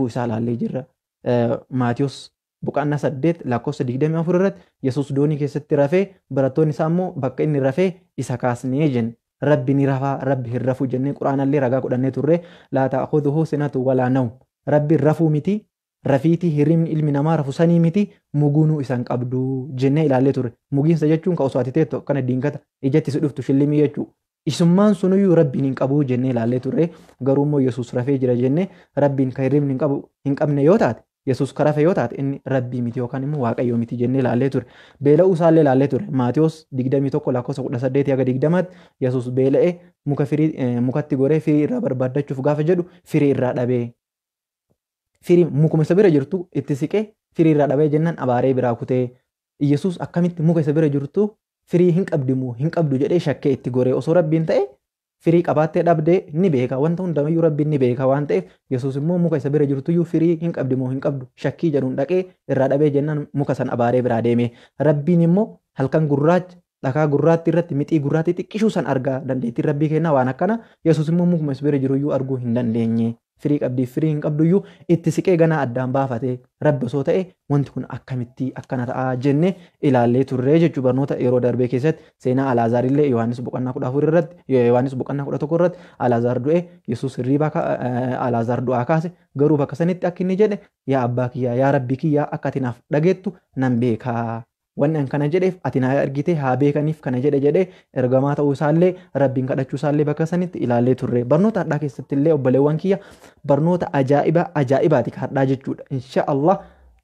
isaa ilaallee jirra. Maatiyos boqonnaa 8 lakkoofsa 24 irratti Yesuus doonii keessatti rafee barattoonni isaa immoo bakka inni rafee isa kaasnee jenne. Rabbi ni rafaa, Rabbi hin rafu jennee quraanallee ragaa godhannee turre. Laa ta'khudhuhu sinatun walaa nawm. Rabbi rafuu miti, rafiitii hirribni ilmi namaa rafu sanii miti, muguunuu isan qabdu jennee ilaallee turre. Mugiinsa jechuun ka osoo ati teettu akkana diingata ijatti si dhuftu shillimii jechuudha. Isummaan sunuyyuu rabbiin hin qabu jennee ilaallee turre. Garuu immoo Yesuus rafee jira jennee rabbiin ka hirribni hin qabne yoo taate Yesuus ka rafe yoo taate inni rabbii miti yookaan immoo waaqayyoo miti jennee ilaallee turre. Beela'uu isaallee ilaallee turre. Maatiyos 21 lakkoofsa 18 haga 20 Yesuus beela'ee mukatti goree firii irraa barbaaddachuuf gaafa jedhu firii irraa dhabee. Firii mukuma isa bira jirtu itti siqee firii irraa dhabee jennaan abaaree biraa kutee. Yesuus akkamitti muka isa bira jirtu firii hin qabdimu hin qabdu jedhee shakkee itti goree osoo rabbiin ta'e firii qabaattee dhabdee ni beeka wanta hundamayyuu rabbiin ni beeka waan ta'eef Yesuus immoo muka isa bira jirtuyyuu firii hin qabdimu hin qabdu shakkii jedhuun dhaqee irraa dhabee jennaan muka san abaaree biraa deeme. Rabbiin immoo halkan gurraacha dhakaa gurraatti irratti mixii gurraatti xiqqishuu san argaa dandeettiin rabbii kennaa waan akkana Yesuus immoo mukuma isa bira jiruyyuu arguu hin dandeenye. Firii qabdiif firii hin qabduyyuu itti siqee ganaa addaan baafatee rabbi osoo ta'e wanti kun akkamitti akkana ta'aa jennee ilaallee turree jechuu barnoota yeroo darbee keessatti seenaa Alaazaar illee Yohaannis boqonnaa 14 irratti Yohaannis boqonnaa 11 irratti Alaazaar du'e Yesuus hirriibaa Alaazaar du'aa kaase garuu bakka sanitti akka inni jedhe yaa abbaa kiyyaa yaa rabbii kiyyaa akka ati naaf dhageettu nan beekaa. Wanni an kana jedheef ati na argite haa beekaniif kana jedhe ergamaa ta'uu isaallee rabbiin kadhachuu isaallee bakka sanitti ilaallee turre. Barnoota hadhaa keessatti illee obboleewwan kiyya barnoota ajaa'ibaati hadhaa jechuudha. Insha Allah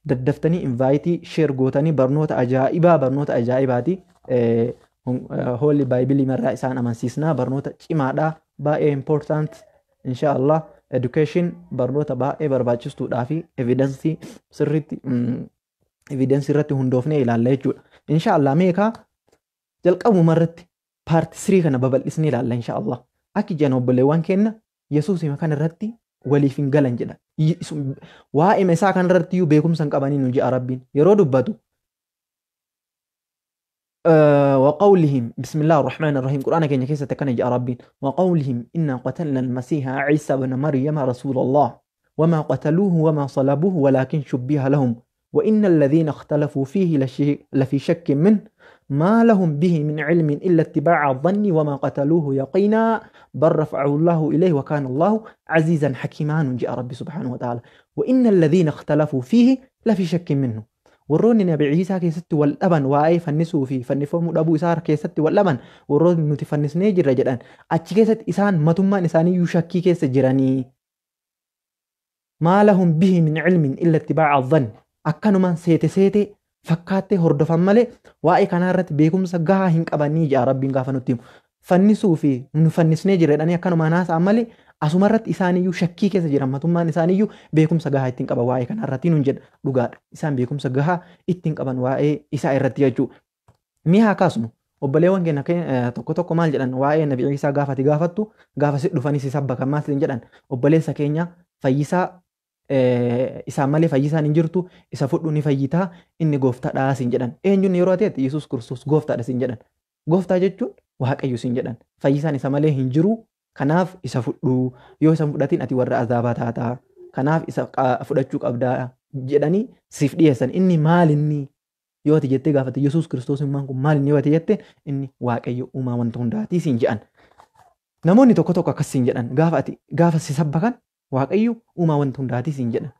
daddaftanii invaayitii sheer gootanii barnoota ajaa'ibaati. Hoolli baayibilii marraa isaan amansiisnaa barnoota cimaadhaa baay'ee important insha Allah education barnoota baay'ee barbaachistuudhaa fi evidensii sirriitti evidensii irratti hundoofnee ilaalla jechuudha. Inshaallah meeqa jalqabuma irratti paartii 3 kana babal'isnee ilaalla inshaallah. Akki jedhan obboleewwan keenya Yesuus kana irratti waliif hin galan jedha. Waa'ee isaa kana irratti iyyuu beekumsa hin qabanii nu ji'a Rabbiin yeroo dubbatu. وقولهم بسم الله الرحمن الرحيم قرآن كان كيسة كان جاء ربين وقولهم إنا قتلنا المسيح عيسى بن مريم رسول الله وما قتلوه وما صلبوه ولكن شبه لهم وإن الذين اختلفوا فيه لفي شك منه ما لهم به من علم إلا اتباع الظن وما قتلوه يقينا بل رفعه الله إليه وكان الله عزيزا حكيما جاء ربي سبحانه وتعالى وإن الذين اختلفوا فيه لفي شك منه ورون نبي عيسى كيست والأبن وآي فنسوا فيه فنفهم أبو إسار كيست والأبن ورون نتفنس نيجر رجلان أتش كيست إسان متما إساني يشكي كيست جراني ما لهم به من علم إلا اتباع الظن akkanumaan seete fakkaattee hordofan malee waa'ee kanaa irratti beekumsa gahaa hin qabanii jaa Rabbiin gaafa nutti himu. Fannisuu fi nu fannisnee jirredhanii akkanumaan haasa'an malee asuma irratti isaaniyyuu shakkii keessa jiran matummaan isaaniyyuu beekumsa gahaa ittiin qaban waa'ee kanaa irratti nuun jedha dhugaadha. Isaan beekumsa gahaa ittiin qaban waa'ee isaa irratti jechuudha. Mi'a kaasnu obboleewwan keenya tokko tokko maal jedhan waa'ee Nabii Iisaa gaafati gaafattu gaafa si dhufanii si sabbakan maal jedhan obboleessa keenya fayyisaa isaan malee fayyisaan hin jirtu isa fudhu ni fayyitaa inni gooftaadha sin jedhan. Eenyuun yeroo ta'etti Yesuus Kiristoos gooftaadha sin jedhan. Gooftaa jechuun waaqayyo sin jedhan. Fayyisaan isa malee hin jiru kanaaf isa fudhu yoo isa fudhatiin ati warra azaabaa taata kanaaf isa fudhachuu qabdaa jedhanii siif dhiyeessan. Inni maal inni yoo ati jettee gaafate Yesuus Kiristoos immaan kun maal inni yoo ati jette inni waaqayyo uumaa wanta hundaatii sin jedhan. Namoonni tokko tokko akkas sin jedhan gaafa si sabbakan waaqayyo uumaa wanta hundaatii siin jedhan.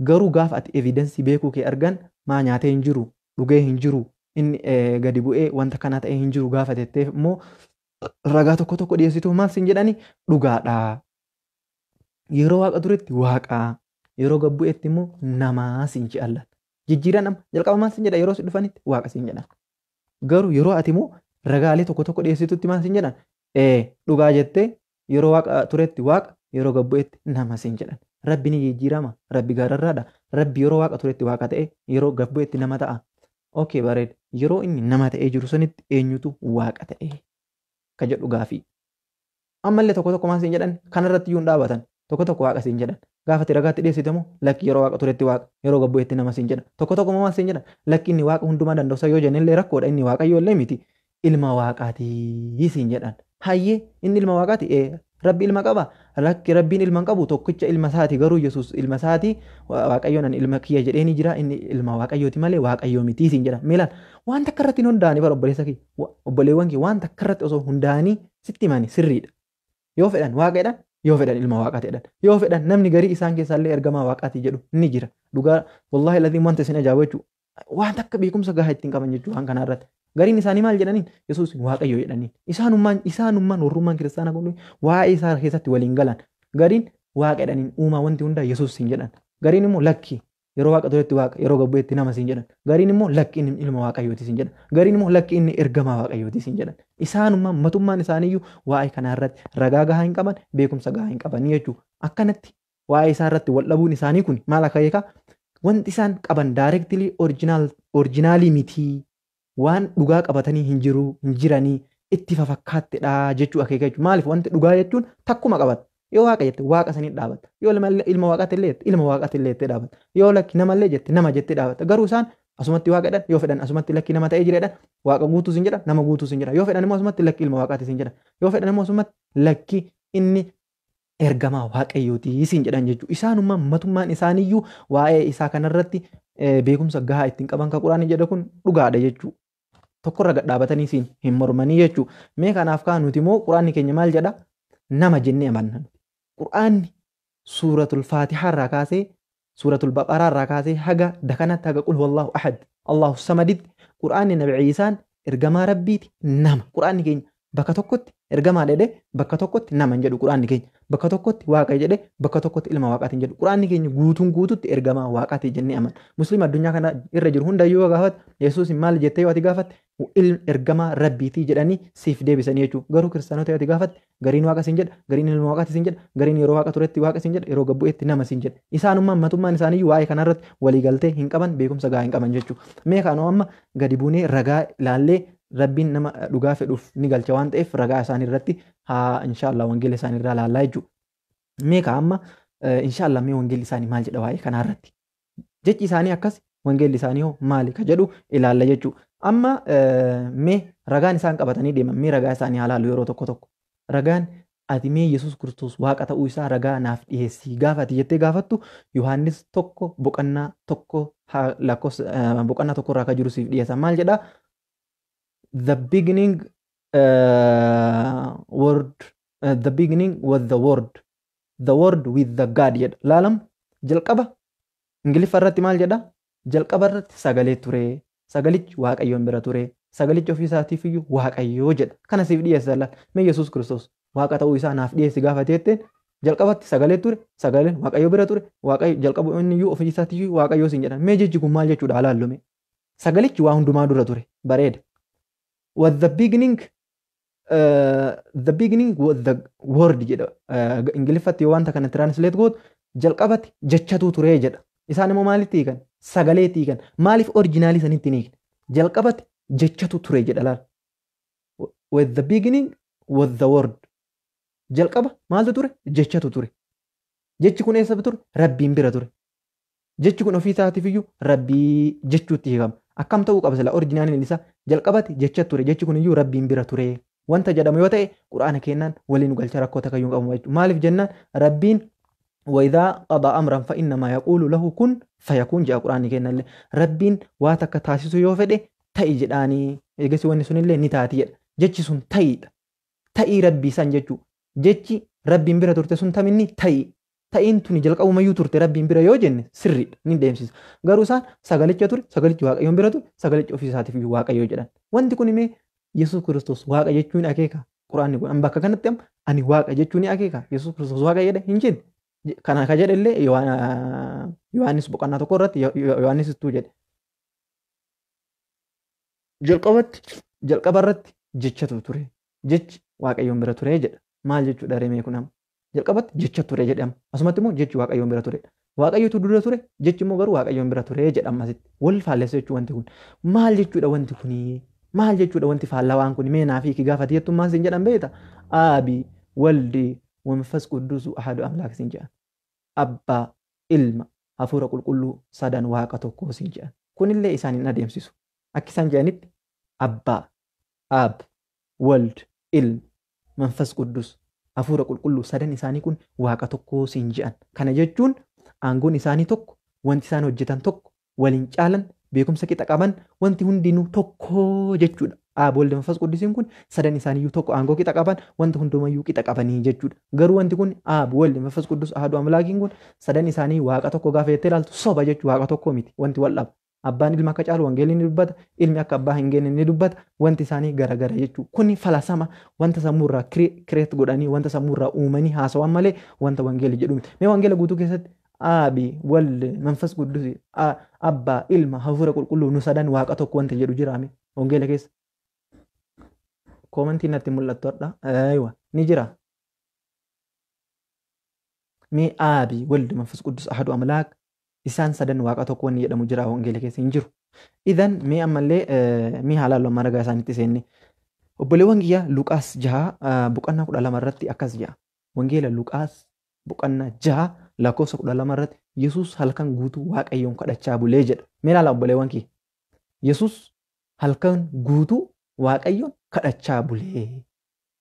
Garuu gaafa ati evidensii beekuu kee argan maa nyaatee hin jiru, dhugee hin jiru, inni gadi bu'ee wanta kana ta'ee hin jiru gaafa tetteef immoo ragaa tokko tokko dhiyeessitu maal siin jedhani dhugaadha. Yeroo waaqa turetti waaqaa, yeroo gad bu'eetti immoo namaa siin jedhan. Jijjiiran jalqaba maal siin jedha yeroo si dhufanitti waaqa siin jedhan. Garuu yeroo ati immoo ragaalee tokko tokko dhiyeessitutti maal siin jedhan dhugaa jettee yeroo waaqa turetti waaqa yeroo gad bu'eetti nama siin jedhan. Rabbi ni jijjiirama. Rabbi gaararraadha. Rabbi yeroo waaqa turetti waaqa ta'e yeroo gad bu'eetti nama ta'a. Okay bareeda. Yeroo inni nama ta'ee jiru sanitti eenyutu waaqa ta'e ka jedhu gaafii. Ammallee tokko tokko maal siin jedhan kanarratti iyyuu hin dhaabatan. Tokko tokko waaqa siin jedhan. Gaafa ati ragaatti dhiyeessitamu lakki yeroo waaqa turetti waaqa yeroo gad bu'eetti nama siin jedhan. Tokko tokko maal siin jedhan lakki inni waaqa hundumaa danda'u yoo jennellee rakkoodha inni waaqayyo illee miti. Ilma waaqaatii siin jedhan. Hayyee inni ilma waaqaati Rabbi ilma qaba lakki rabbiin ilma hin qabu tokkicha ilma isaati garuu Yesuus ilma isaati waaqayyoon ani ilma kiyya jedhee ni jira inni ilma waaqayyooti malee waaqayyoo miti siin jedha miilaan waan takka irratti hin hundaa'anii bara obboleessa kiyya obboleewwan kiyya waan takka irratti osoo hundaa'anii sitti himani sirriidha yoo fedhan waaqedhan yoo fedhan ilma waaqaatiidhan yoo fedhan namni garii isaan keessaallee ergamaa waaqaatii jedhu ni jira dhugaa wallaahi ladhiin wanta isin ajaa'ibu jechuudha waan takka beekumsa gahaa ittiin qaban jechuudha waan kanaa irratti gariin isaanii maal jedhaniin Yesuus waaqayyo jedhaniin isaanummaan warrummaan kiristaanaa kun waa'ee isaa keessatti waliin galan gariin waaqa jedhaniin uumaa wanti hundaa Yesuus siin jedhan gariin immoo lakki yeroo waaqa turetti waaqa yeroo gabbu'etti nama siin jedhan gariin immoo lakki inni ilma waaqayyooti siin jedhan gariin immoo lakki inni ergamaa waaqayyooti siin jedhan isaanummaan matummaan isaaniiyyuu waa'ee kanaa irratti ragaa gahaa hin qaban beekumsa gahaa hin qaban jechuudha akkanatti waa'ee isaa irratti wal dhabuun isaanii kun maal akka eegaa wanti isaan qaban daayirektilii orijinaalii mitii waan dhugaa qabatanii hin jiranii itti fafakkaattedha jechuu akeeka jechuudha. Maaliif wanti dhugaa jechuun takkuma qabata. Yoo waaqa jette waaqa sanii dhaabata. Yoo ilma waaqaatti illee jette ilma waaqaatti illee jettee dhaabata. Yoo lakki namallee jette nama jettee dhaabata. Garuu isaan asumatti waaqa jedhan yoo fedhan asumatti lakki nama ta'ee jireedhan waaqa guutuu sin jedha nama guutuu sin jedha. Yoo fedhan immoo asumatti lakki ilma waaqaatti sin jedha. Yoo fedhan immoo asumatti lakki inni ergamaa waaqayyooti sin jedhan jechuudha. Isaanummaan matummaan isaaniiyyuu waa'ee isaa kanarratti beekumsa gahaa ittiin qaban kan quraanii jedha kun dhugaadha jechuudha. Tokkorra gadhaabatanii siin hin mormanii jechuudha. Mee kanaaf kaa nuti immoo quraanni keenya maal jedha nama jennee amanna. Quraanni suuratul faatihaa irraa kaasee suuratul baqaraa irraa kaasee haga dakanatti haga qul huwallaahu ahad Allahu samaditti quraanni nabi Ciisaan ergamaa rabbiiti nama. Quraanni keenya bakka tokkotti ergamaa jedhee bakka tokkotti nama hin jedhu quraanni keenya bakka tokkotti waaqa jedhee bakka tokkotti ilma waaqaatiin jedhu quraanni keenya guutuun guututti ergamaa waaqaatii jennee amanna. Musliima addunyaa kana irra jiru hundayyuu gaafate Yesuus maal jettee yoo ati gaafatte ergamaa rabbiitii jedhanii siif deebisanii jechuudha. Garuu kiristaanota yoo ati gaafatte gariin waaqa siin jedha gariin ilma waaqaatii siin jedha gariin yeroo waaqa turetti waaqa siin jedha yeroo gabbu'eetti nama siin jedha. Isaanummaan matummaan isaaniiyyuu waa'ee kanarratti waliigaltee hin qaban beekumsa gahaa hin qaban jechuudha. Mee kanoo amma gadi buunee ragaa ilaallee rabbiin nama dhugaa fedhuuf ni galcha waan ta'eef ragaa isaanii irratti haa inshaallah wangeela isaanii irraa laallaa jechuudha. Mee ka amma inshaallah mee wangeelli isaanii maal jedha waa'ee kanaa irratti jechi isaanii akkas wangeelli isaanii hoo maali ka jedhu ilaalla jechuudha. Amma mee ragaan isaan qabatanii deeman mee ragaa isaanii haa laallu yeroo tokko tokko ragaan ati mee Yesuus Kiristoos waaqa ta'uu isaa ragaa naaf dhiyeessii gaafati jettee gaafattu Yohaannis tokko boqonnaa tokko boqonnaa tokko irraa ka jiru siif dhiyeessa maal jedhaa the beginning was the word with the God jedha laalam jalqaba ingiliffa irratti maal jedha jalqaba irratti sagalee ture sagalichi waaqayyoon bira ture sagalichi ofii isaatiif iyyuu waaqayyoo jedha kana siif dhiyeessa laal mee Yesuus Kiristoos waaqa ta'uu isaa naaf dhiyeessi gaafateetteen jalqabatti sagalee ture sagaleen waaqayyoo bira ture waaqayyo jalqaba inni iyyuu ofii isaatiif waaqayyoo siin jedha mee jechi kun maal jechuudha halaallume sagalichi waa hundumaa dura ture bareeda was the beginning was the word jedha ingiliffatti yoo wanta kana translate gootu jalqabatti jechatu ture jedha isaan immoo maalitti hiikan sagaleetti hiikan maaliif originaalii sanitti hin hiikne jalqabatti jechatu ture jedha laal with the beginning was the word jalqaba maaltu ture jechatu ture jechi kun eessa ture rabbiin bira ture jechi kun ofii isaatiif iyyuu rabbii jechuutti hiikama akkam ta'uu qaba sila originaaliin isaa jalqabatti jecha ture jechi kun iyyuu rabbiin bira ture wanta jedhamu yoo ta'e quraana kennaan waliin galcha rakkoota kayyuu qabu jechuudha maaliif jennaan rabbiin وإذا قضى أمرا فإنما يقول له كن فيكون جاء قرآن كنا اللي ربين واتك تاسيسو يوفده تأي جداني يجسي ونسون اللي نتاتي جتش سن تأي ربي سان جتشو جتش ربي مبرا ترتي سن تمني تأي انتوني جلق أو ما يترتي ربي مبرا يوجن سري نديم سيس غاروسان سغالي تور سغالي واقع يوم برا تور سغالي أوفيساتي في واقع يوجدان وانت كوني مي يسوع كريستوس واقع جتشوني أكيكا قرآن يقول أم بكا كانت تيم أني واقع جتشوني أكيكا يسوع كريستوس واقع يده هنجد kana ka jedhe illee Yohaannis boqonnaa tokko irratti Yohaannisittuu jedhe jalqaba irratti jechatu ture jechi waaqayyoon bira ture jedha maal jechuudha remee kun amma jalqabatti jecha ture jedhama asumatti immoo jechi waaqayyoon bira ture waaqayyotu dura ture jechi immoo garuu waaqayyoon bira ture jedha ammasitti wal faallessa jechuu wanti kun maal jechuudha wanti kun maal jechuudha wanti faallawaan kun mee naafii ki gaafate jettu maal sin jedhan beeta aabii waldi ومنفس قدوس أحد أملاك سنجان أبا إلما أفور قل كل صدان واقع توكو سنجان كون اللي إساني نديم سيسو أكي سنجانت أبا أب ولد إلم منفس قدوس hafuura qulqulluu sadan isaanii kun waaqa tokko siin jedhan. Kana jechuun aangoon isaanii tokko, wanti isaan hojjetan tokko, waliin caalan, beekumsa qixa qaban, wanti hundinuu tokko jechuudha. Aab Waldi Manfas Quddusiin kun sadan isaaniiyyuu tokko aangoo qixa qaban, wanta hundumayyuu qixa qabanii jechuudha. Garuu wanti kun Aab Waldi Manfas Quddus Ahadu Amlaakiin kun sadan isaanii waaqa tokko gaafa jettee ilaaltu soba jechuudha. Waaqa tokko miti wanti wal dhaba. Abbaan ilma akka caalu wangeelli ni dubbata, ilmi akka abbaa hin geenne ni dubbata, wanti isaanii garagara jechuudha. Kuni falasama wanta sammuurraa kireet godhanii wanta sammuurraa uumanii haasawan malee wanta wangeelli jedhu miti. Mee wangeela guutuu keessatti Aabi Waldi Manfas Quddus abbaa ilma hafuura qulqulluu nu sadan waaqa tokko wanta jedhu jiraame wangeela keessa. Komentiin natti mul'attu hadha. Aywa ni jira. Mee Aabi Waldi Manfas Quddus Ahadu Amlaak isaan sadan waaqa tokko wanni jedhamu jira wangeela keessa hin jiru. Idan mee ammallee mee haalaallu amma ragaa isaanitti seenne. Obboleewwan kiyya Luqaas 6 boqonnaa 12 irratti akkas jedha. Wangeela Luqaas boqonnaa 6 lakkoofsa 12 irratti Yesuus halkan guutuu Waaqayyoon kadhachaa bulee jedha. Mee ilaala obboleewwan kiyya. Yesuus halkan guutuu Waaqayyoon kadhachaa bulee.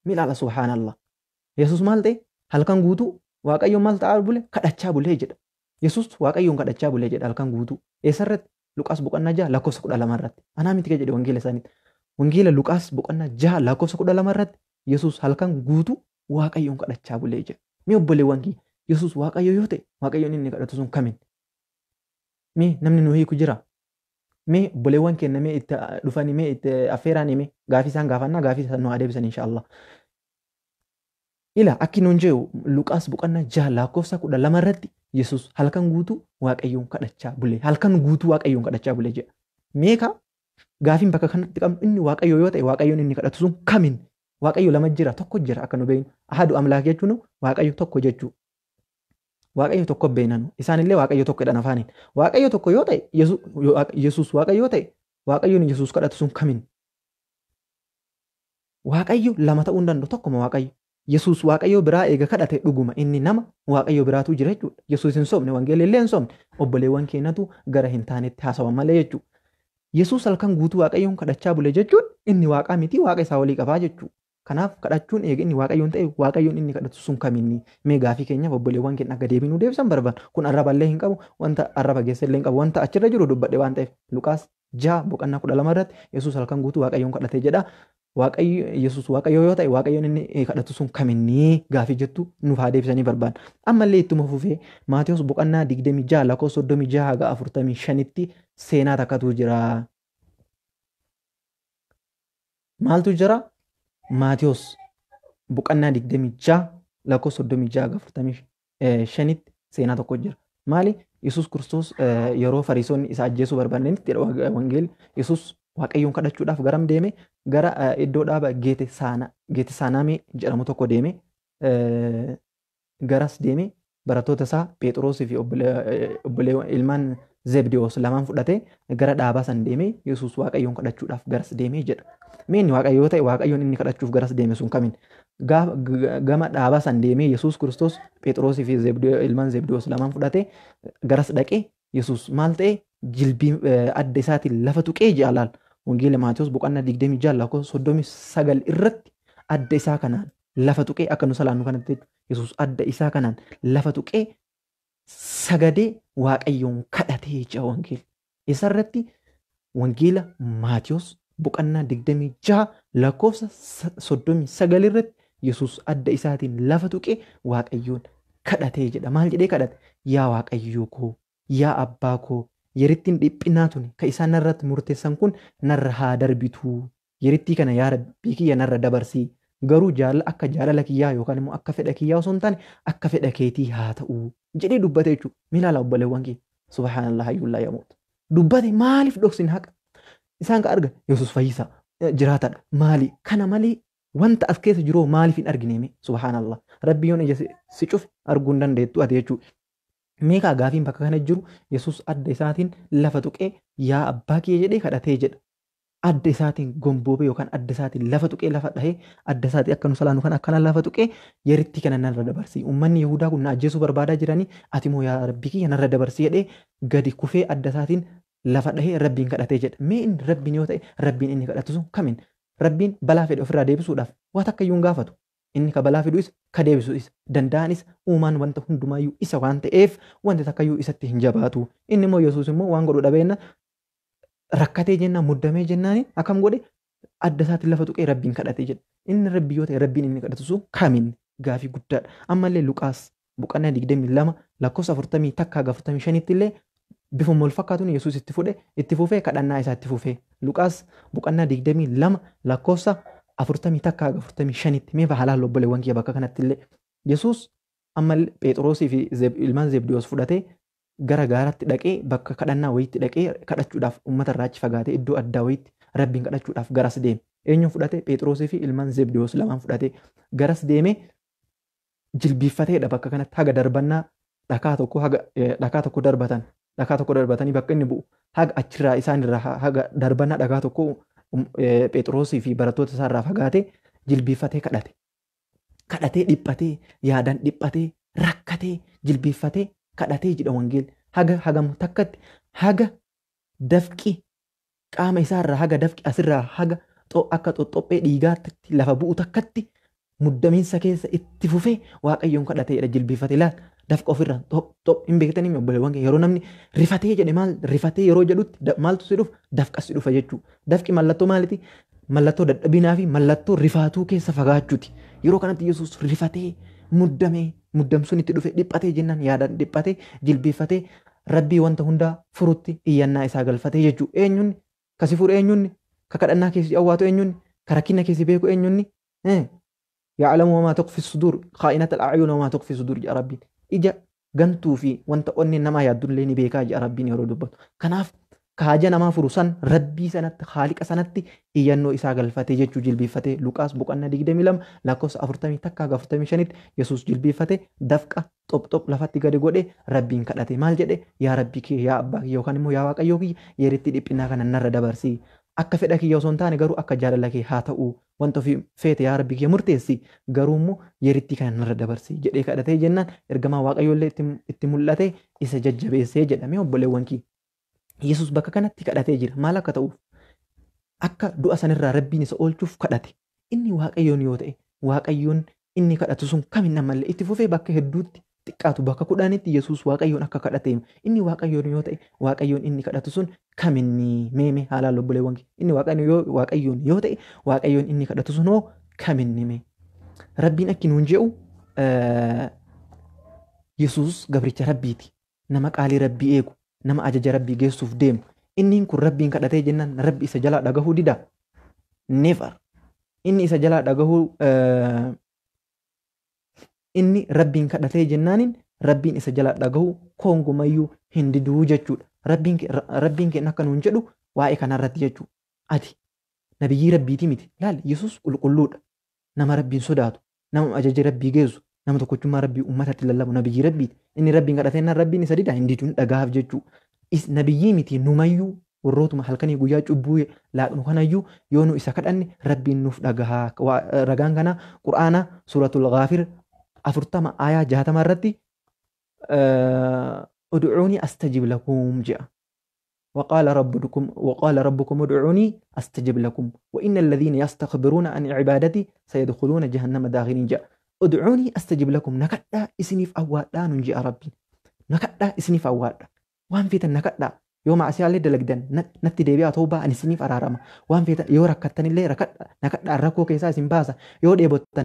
Mee ilaala subhaanallah. Yesuus maal ta'e halkan guutuu Waaqayyoon maal ta'aa bule kadhachaa bulee jedha. Yesuus Waaqayyoon kadhachaa bulee jedha halkan guutuu. Eessarratti Luqaas boqonnaa 6 lakkoofsa 12 irratti. Anaa miti jedhe wangeela isaaniitti. Wangeela Luqaas boqonnaa 6 lakkoofsa 12 irratti Yesuus halkan guutuu Waaqayyoon kadhachaa bulee jedha. Mee obboleewwan kiyya Yesuus Waaqayyo yoo ta'e Waaqayyoon inni kadhatu sun kamiin? Mee namni nu hiiku jira? Mee obboleewwan keenya mee itti dhufanii mee itti affeeraan hime gaafii isaan gaafannaa gaafii isaan nu haa deebisan inshaallah. Ila akki nuun jedhu Luqaas boqonnaa 6 lakkoofsa 12 irratti Yesuus halkan guutuu Waaqayyoon kadhachaa bulee. Halkan guutuu Waaqayyoon kadhachaa bulee jedha. Meeqa gaafiin bakka kanatti qabnu inni Waaqayyo yoo ta'e Waaqayyoon inni kadhatu sun kamiin? Waaqayyo lama jira tokko jira akka nu beeknu. Ahadu Amlaak jechuun Waaqayyo tokko jechuudha. Waaqayyo tokko beeknanu. Isaanillee Waaqayyo tokko jedhan afaaniin. Waaqayyo tokko yoo ta'e Yesuus Waaqayyo yoo ta'e Waaqayyoon Yesuus kadhatu sun kamiin? Waaqayyo lama ta'uu hin danda'u tokkuma Waaqayyo. Yesuus Waaqayyo biraa eega kadhate dhuguma inni nama Waaqayyo biraatu jira jechuudha. Yesuus hin soomne wangeelli illee hin soomne obboleewwan keenyatu gara hin taanetti haasawan malee jechuudha. Yesuus halkan guutuu Waaqayyoon kadhachaa bule jechuun inni Waaqaa miti Waaqa isaa walii qabaa jechuudha. Kanaaf kadhachuun eega inni Waaqayyoon ta'e Waaqayyoon inni kadhatu sun kamiin? Mee gaafii keenyaaf obboleewwan keenya akka deebinuu deebisan barbaadu. Kun arraba illee hin qabu wanta arraba geessa illee hin qabu wanta achirra jiru dubbadhe waan ta'eef Luqaas 6 boqonnaa 12 irratti Yesuus halkan guutuu Waaqayyoon kadhate jedha. Waaqayyo Yesuus Waaqayyo yoo ta'e Waaqayyoon inni kadhatu sun kamiin gaafii jettu nuuf haa deebisanii barbaadu. Ammallee ittuma fufee Maatiyos boqonnaa 26 lakkoofsa 36 haga 45tti seenaa takkatu jira. Maaltu jira? Maatiyos boqonnaa 26 lakkoofsa 36 haga 45tti seenaa tokko jira. Maali? Yesuus Kiristoos yeroo Fariisonni isa ajjeesuu barbaadanitti wangeelli Yesuus Waaqayyoon kadhachuudhaaf garam deeme gara iddoo dhaaba Geetsaanaamee jedhamu tokko deeme garas deeme barattoota isaa Phexrosii fi obboleewwan ilmaan Zebdiyoos lamaan fudhatee gara dhaabaa san deeme Yesuus Waaqayyoon kadhachuudhaaf garas deeme jedha. Mee inni Waaqayyo yoo ta'e Waaqayyoon inni kadhachuuf garas deeme sun kamiin? Gama dhaabaa san deeme Yesuus Kiristoos Phexrosii fi ilmaan Zebdiyoos lamaan fudhatee garas dhaqee Yesuus maal ta'e jilbii adda isaatiin lafa tuqee jaalaal. Wangeela Maatiyos boqonnaa 26 lakkoofsa 39 irratti adda isaa kanaan lafa tuqee akka nu salaannu kanatti Yesuus adda isaa kanaan lafa tuqee sagadee Waaqayyoon kadhatee jira wangeela. Isarratti wangeela Maatiyos boqonnaa 26 lakkoofsa 39 irratti Yesuus adda isaatiin lafa tuqee Waaqayyoon kadhatee jedha. Maal jedhee kadhate? Yaa Waaqayyoo koo, yaa abbaa koo, yerittiin dhiphinaa tuni ka isaan narratti murteessan kun narra haa darbitu. Yerittii kana yaa Rabbii kiyya narra dabarsii. Garuu akka jaalala kiyyaa yookaan immoo akka fedha kiyyaa osoo hin taane akka fedha keetii haa ta'u jedhee dubbate jechuudha. Milaala obboleewwan kee subhaanallah hayyullaa yamuut. Dubbate maaliif dhoksin haqa? Isaan ka arga Yesuus fayyisaa jiraatadha. Maali? Kana malee wanta as keessa jiru maaliif hin argine? Subhaanallah. Rabbi yoon ija si cufe arguu hin dandeettu ati jechuudha. Meeqa gaafiin bakka kana jiru Yesuus adda isaatiin lafa tuqee yaa abbaa kiyya jedhee kadhatee jedha. Adda isaatiin gomboobee yookaan adda isaatiin lafa tuqee lafa dhahee adda isaatiin akka nu salaannu kan akkana lafa tuqee yerittii kana narra dabarsii. Uummanni Yihudaa kun na ajjeesuu barbaadaa jiranii ati moo yaa Rabbii kiyya narra dabarsii jedhee gadi kufee adda isaatiin lafa dhahee Rabbiin kadhatee jedha. Mee inni Rabbiin yoo ta'e Rabbiin inni kadhatu sun kamiin? Rabbiin balaa fedhe ofirraa deebisuudhaaf waan takka iyyuu hin gaafatu. inni ka balaa fidu isa ka deebisu isa danda'anis uumaan wanta hundumaayyuu isa waan ta'eef wanti takkayyuu isatti hin jabaatu. Inni immoo Yesuus immoo waan godhu dhabeenna rakkatee jennaan muddamee jennaani akkam godhe adda isaatti lafa tuqee rabbiin kadhatee jedha. Inni rabbii yoo ta'e rabbiin inni kadhatu sun kamiin gaafii guddaadha. Ammallee Luqaas boqonnaa 22 lakkoofsa 40 takka haga 45tti illee bifuma wal fakkaatuun Yesuus itti fufee kadhannaa isaa itti fufee. Luqaas boqonnaa 22 lakkoofsa 40 takka haga 45tti mee bahalaa lobboleewwan kiyya bakka kanatti illee Yesuus ammallee Phexrosii fi ilmaan Zebdiyoos fudhatee gara gaaratti dhaqee bakka kadhannaa wayiitti dhaqee kadhachuudhaaf uummata irraa achi fagaatee iddoo addaa wayiitti rabbiin kadhachuudhaaf garas deeme. Eenyuun fudhatee Phexrosii fi ilmaan Zebdiyoos lamaan fudhatee garas deemee jilbiiffateedha bakka kanatti haga darbannaa dhakaa tokko darbatanii bakka inni bu'u haga achirraa isaanirraa haga darbannaa dhakaa tokko Phexrosii fi barattoota isaarraa fagaatee jilbiiffatee kadhate. Kadhatee dhiphatee yaadaan dhiphatee rakkatee jilbiiffatee kadhatee jedha wangeelli hagam takkatti haga dafqi qaama isaarraa haga dafqi asirraa haga akka xoxophee dhiigaatti lafa bu'u takkatti muddamiinsa keessa itti fufee waaqayyoon kadhateedha jilbiiffatee laal dafqa ofirraa xop hin beektanii obboleewwan yeroo namni rifatee jedhe maal rifatee yeroo jedhutti maaltu si dhufa dafqas si dhufa jechuudha. Dafqi mallattoo maaliti? Mallattoo dadhabinaa fi mallattoo rifaatuu keessa fagaachuuti. Yeroo kanatti Yesuus rifatee muddamsuun itti dhufe dhiphatee jennaan yaadaan dhiphatee jilbiiffatee rabbii wanta hundaa furutti iyyannaa isaa galfatee jechuudha. Eenyuun kasi furu eenyuun ka kadhannaa keessi awwaatu eenyuun ka rakkina keessi beeku eenyuun يعلم وما تخفي الصدور خائنة الأعين وما تخفي الصدور يا ربي إجا gantuu fi wanta onni namaa yaaddullee ni beekaa jedha rabbiin yeroo dubbatu. Kanaaf kaaja namaa furu san rabbii sanatti haaliqa sanatti iyyannoo isaa galfatee jechuu jilbiiffatee Luqaas boqonnaa 22 lakkoofsa 40 takka 45tti Yesuus jilbiiffatee dafqa xop lafatti gadi godhe rabbiin kadhate maal jedhe yaa rabbii kee yaa abbaa kee yookaan immoo yaa waaqayyoo kiyya yeeritti dhiphinaa kana narra dabarsii akka fedha kiyya osoo hin taane garuu akka jaalala kee haa ta'u wanta ofii feete yaa rabbii kee murteessi garuu immoo yeeritti kana narra dabarsii jedhee kadhatee jennaan ergamaa waaqayyoollee itti mul'ate isa jajjabeessee jedhamee obboleewwan kiyya. Yesuus bakka kanatti kadhatee jira maal akka ta'uuf akka du'a sanirraa rabbiin isa oolchuuf kadhate inni waaqayyoon yoo ta'e waaqayyoon inni kadhatu sun kamin namallee itti fufee bakka hedduutti xiqqaatu bakka 10tti Yesuus waaqayyoon akka kadhate inni waaqayyoon yoo ta'e waaqayyoon inni kadhatu sun kaminni meeme haalaan obboleewwan inni waaqayyoon yoo ta'e waaqayyoon inni kadhatu sun hoo kaminni mee rabbiin akki nuun jedhu Yesuus gabricha rabbiiti nama qaalii rabbii eegu nama ajaja rabbii geessuuf deemu inni kun rabbiin kadhatee jennaan rabbi isa jalaa dhagahuu dida never inni isa jalaa dhagahuu inni rabbiin kadhatee jennaanin rabbiin isa jalaa dhagahuu kongumayyuu hin diduu jechuudha. Rabbiin keenya akka nuun jedhu waa'ee kanarratti jechuudha. Ati nabiyyii rabbiiti miti laal Yesuus qulqulluudha nama rabbiin sodaatu nama ajaja rabbii geessu nama tokkochummaa rabbii uummatatti lallabu nabiyyii rabbiiti inni rabbiin kadhateennan rabbiin isa dida hin diduun dhagaaf jechuudha. Nabiyyii miti numayyuu warrootuma halkanii guyyaa cubbuu laaqnu kanayyuu yoo nu isa kadhanne rabbiin nuuf dhagahaa ragaan kana quraana suuratul Ghaafir 40 aayaa 60 irratti ud'uuni astajib lakum ja'a وقال ربكم ادعوني استجب لكم وان الذين يستكبرون عن عبادتي سيدخلون جهنم داخلين جاء ادعوني استجب لكم نكدا اسنيف اوادا نجي ربي نكدا اسنيف اوادا وان فيت نكدا يوم عسيالي دلقدن نتي ديبيا توبا ان اسنيف ارارما وان فيت يو ركتن اللي نكدا ركو كيسا سيمباسا يو ديبوتن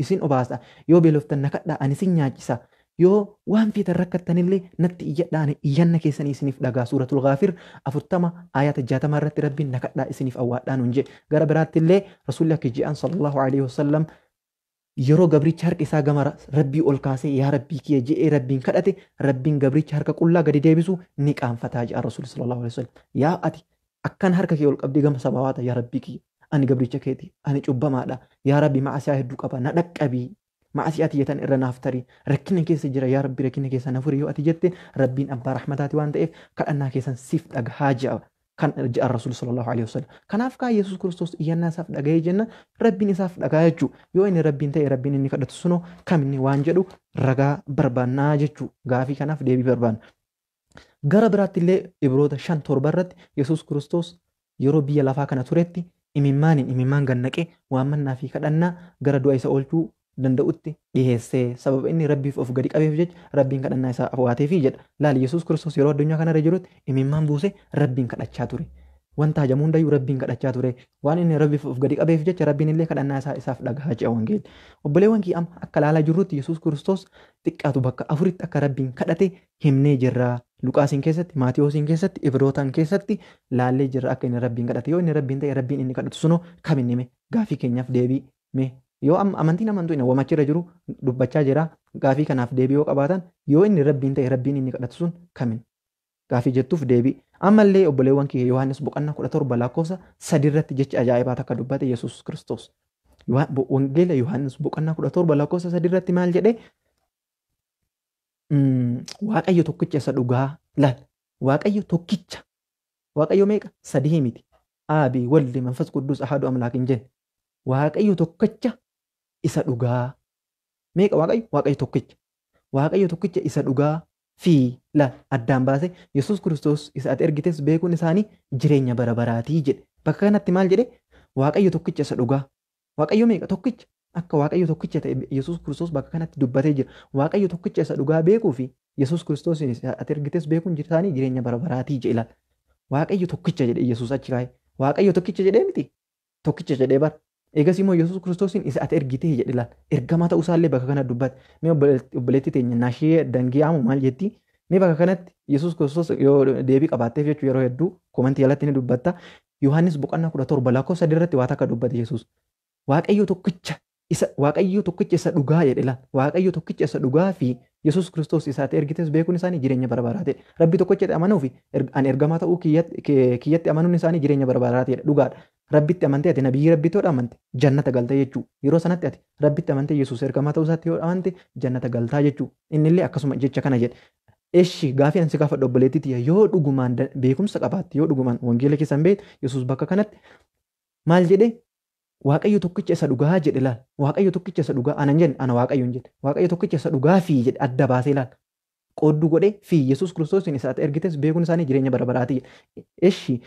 isin obaasa yoo beeloftan nakadhaa ani isin nyaachisa yoo waan feetan rakkattanillee natti iyyadhaan iyyanna keessanii isiniif dhagaa suuratul Ghaafir 40 ayata 60 irratti rabbiin nakadhaa isiniif awwaadhaan hunje gara biraatti illee rasuulli akka ji'an sallallahu alaihi wasallam yeroo gabricha harka isaa gama rabbii ol kaasee yaa rabbii kiyya je'ee rabbiin kadhate rabbiin gabricha harka qullaa gadi deebisu ni qaanfataa ji'a rasuulli sallallahu alaihi wasallam yaa ati akkan harka kee ol qabdii gama sabawaata yaa rabbii kiyya ani gabricha keeti ani cubbamaadha yaa rabbi maasiyaa hedduu qaba na dhaqqabii maasiyaa tiyatan irra naaf tarii rakkina keessa jira yaa rabbi rakkina keessa na furi yoo ati jette rabbiin abbaa rahmataati waan ta'eef kadhannaa keessan siif dhagahaa ja'a kan ja'a rasuul sallallahu alaihi wasallam kanaaf kaa Yesuus Kiristoos iyyannaa isaaf dhagahee jenna rabbiin isaaf dhagaa jechuu yoo inni rabbiin ta'e rabbiin inni kadhatu sunoo kaminni waan jedhu ragaa barbaannaa jechuu gaafii kanaaf deebii barbaanna gara biraatti illee Ibroota 5:7 irratti Yesuus Kiristoos yeroo biyya lafaa kana turetti imimmaan gannaqee waan mannaa fi kadhannaa gara du'a isa oolchuu danda'utti dhiheessee sababa inni rabbiif of gadi qabeef jecha rabbiin kadhannaa isaa waateefi jedha. Laali Yesuus Kiristoos yeroo addunyaa kanarra jirutti imimmaan buusee rabbiin kadhachaa ture. Wanta hajamu hundayyuu rabbiin kadhachaa ture. Waan inni rabbiif of gadi qabeef jecha rabbiin illee kadhannaa isaa isaaf dhagahaa ji'a wangeelli. Obboleewwan kiyya amma akka ilaalaa jirrutti Yesuus Kiristoos xiqqaatu bakka afuritti akka rabbiin kadhate himnee jirra. Luqaasiin keessatti, Maatiyoosiin keessatti, Ibrootaan keessatti laallee jirra akka inni rabbiin kadhate. Yoo inni rabbiin ta'e rabbiin inni kadhatu sunoo kam inni mee gaafii keenyaaf deebii mee yoo amantiin amantuu inni wamachirra jiru dubbachaa jira gaafii kanaaf deebii yoo qabaatan yoo inni rabbiin ta'e rabbiin inni kadhatu sun kamin gaafii jettuuf deebii. Ammallee obboleewwan kiyya Yohaannis boqonnaa 17 lakkoofsa 3 irratti jecha ajaa'ibaa takka dubbate Yesuus Kiristoos. Wangeela Yohaannis boqonnaa 17 lakkoofsa 3 irratti maal jedhee Waaqayyo tokkicha isa dhugaa laal. Waaqayyo tokkicha. Waaqayyo meeqa? Sadii miti. Aabii walli manfas quddus ahadu amlaakin jenne. Waaqayyo tokkicha isa dhugaa. Meeqa Waaqayyo? Waaqayyo tokkicha. Waaqayyo tokkicha isa dhugaa fi laal addaan baase Yesuus Kiristoos isa ati ergites beekuun isaanii jireenya bara baraatii jedhe. Bakka kanatti maal jedhe? Waaqayyo tokkicha isa dhugaa. Waaqayyo meeqa? Tokkicha. Akka Waaqayyo tokkicha ta'e Yesuus Kiristoos bakka kanatti dubbatee jira. Waaqayyo tokkicha isa dhugaa beekuu fi Yesuus Kiristoos ati ergites beekuun isaanii jireenya bara baraatii jedhe laal. Waaqayyo tokkicha jedhe Yesuus achi kaa'e. Waaqayyo tokkicha jedhee miti. Tokkicha jedhee bara. Eegas immoo Yesuus Kiristoos isa ati ergitee jedhe laal. Ergamaa ta'uusaallee bakka kana dubbate. Mee obboleetti teenya naashee dangiyaamu maal jetti? Mee bakka kanatti Yesuus Kiristoos yoo deebii qabaatteef jechuu yeroo hedduu komantii jalatti ni dubbatta. Yohaannis boqonnaa 17 lakkoofsa 3 irratti waa takka dubbate Yesuus. Waaqayyo tokkicha isa dhugaa jedhe laal. Waaqayyo tokkicha isa dhugaa fi Yesuus Kiristoos isa ati ergites beekuun isaanii jireenya bara baraati. Rabbi tokkicha amanuu fi ani ergamaa ta'uu kiyyatti amanuun isaanii jireenya bara baraati dhugaadha. Rabbitti amantee ati nabiyyi rabbitti yoo amante jannata galtaa jechuu. Yeroo sanatti ati rabbitti amantee Yesuus ergamaa ta'uu isaatti yoo amante jannata galtaa jechuu. Innillee akkasuma jecha kana jedhe. Eshi gaafii ansi gaafadhu obboleettiitii yoo dhugumaan beekumsa qabaatte yoo dhugumaan wangeela keessan beekte Yesuus bakka kanatti maal jedhee Waaqayyo tokkicha isa dhugaa jedhe laal. Waaqayyo tokkicha isa dhugaa anan jenne ana Waaqayyoon jedhe. Waaqayyo tokkicha isa dhugaa fi jedhe adda baasee laal. Qoodduu godhee fi Yesuus Kiristoos isa ati ergites beekuun isaanii jireenya bara baraati. Eshi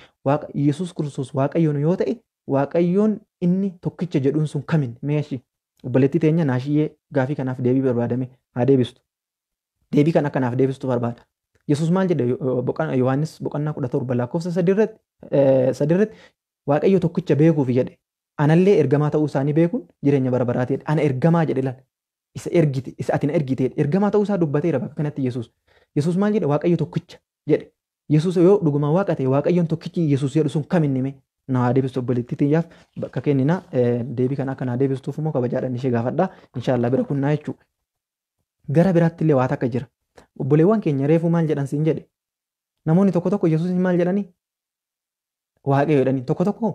Yesuus Kiristoos Waaqayyoon yoo ta'e Waaqayyoon inni tokkicha jedhuun sun kamin meeshi obboleettii teenya naashiyyee gaafii kanaaf deebii barbaadame haa deebistu. Deebii kan akkanaaf deebistu barbaada. Yesuus maal jedhe Yohaannis boqonnaa 17 lakkoofsa 3 irratti Waaqayyo tokkicha beekuuf jedhe. Anallee ergamaa ta'uu isaanii beekuun jireenya bara baraati. Ana ergamaa jedhe laal. Isa ergite, isa ati na ergite. Ergamaa ta'uu isaa dubbateera bakka kanatti Yesuus. Yesuus maal jedhe? Waaqayyo tokkicha jedhe. Yesuus yoo dhugumaan waaqa ta'e Waaqayyoon tokkichi Yesuus jedhu sun kam inni mee? Na haa deebistu obboleettii xiyyaaf bakka kennina deebii kana akka na deebistuuf immoo kabajaadhaan ishee gaafadhaa. Inshaallah bira kunnaa jechuudha. Gara biraatti illee waa takka jira. Obboleewwan keenya reefuu maal jedhan siin jedhe? Namoonni tokko tokko Yesuus maal jedhanii? Waaqayyo jedhanii tokko tokko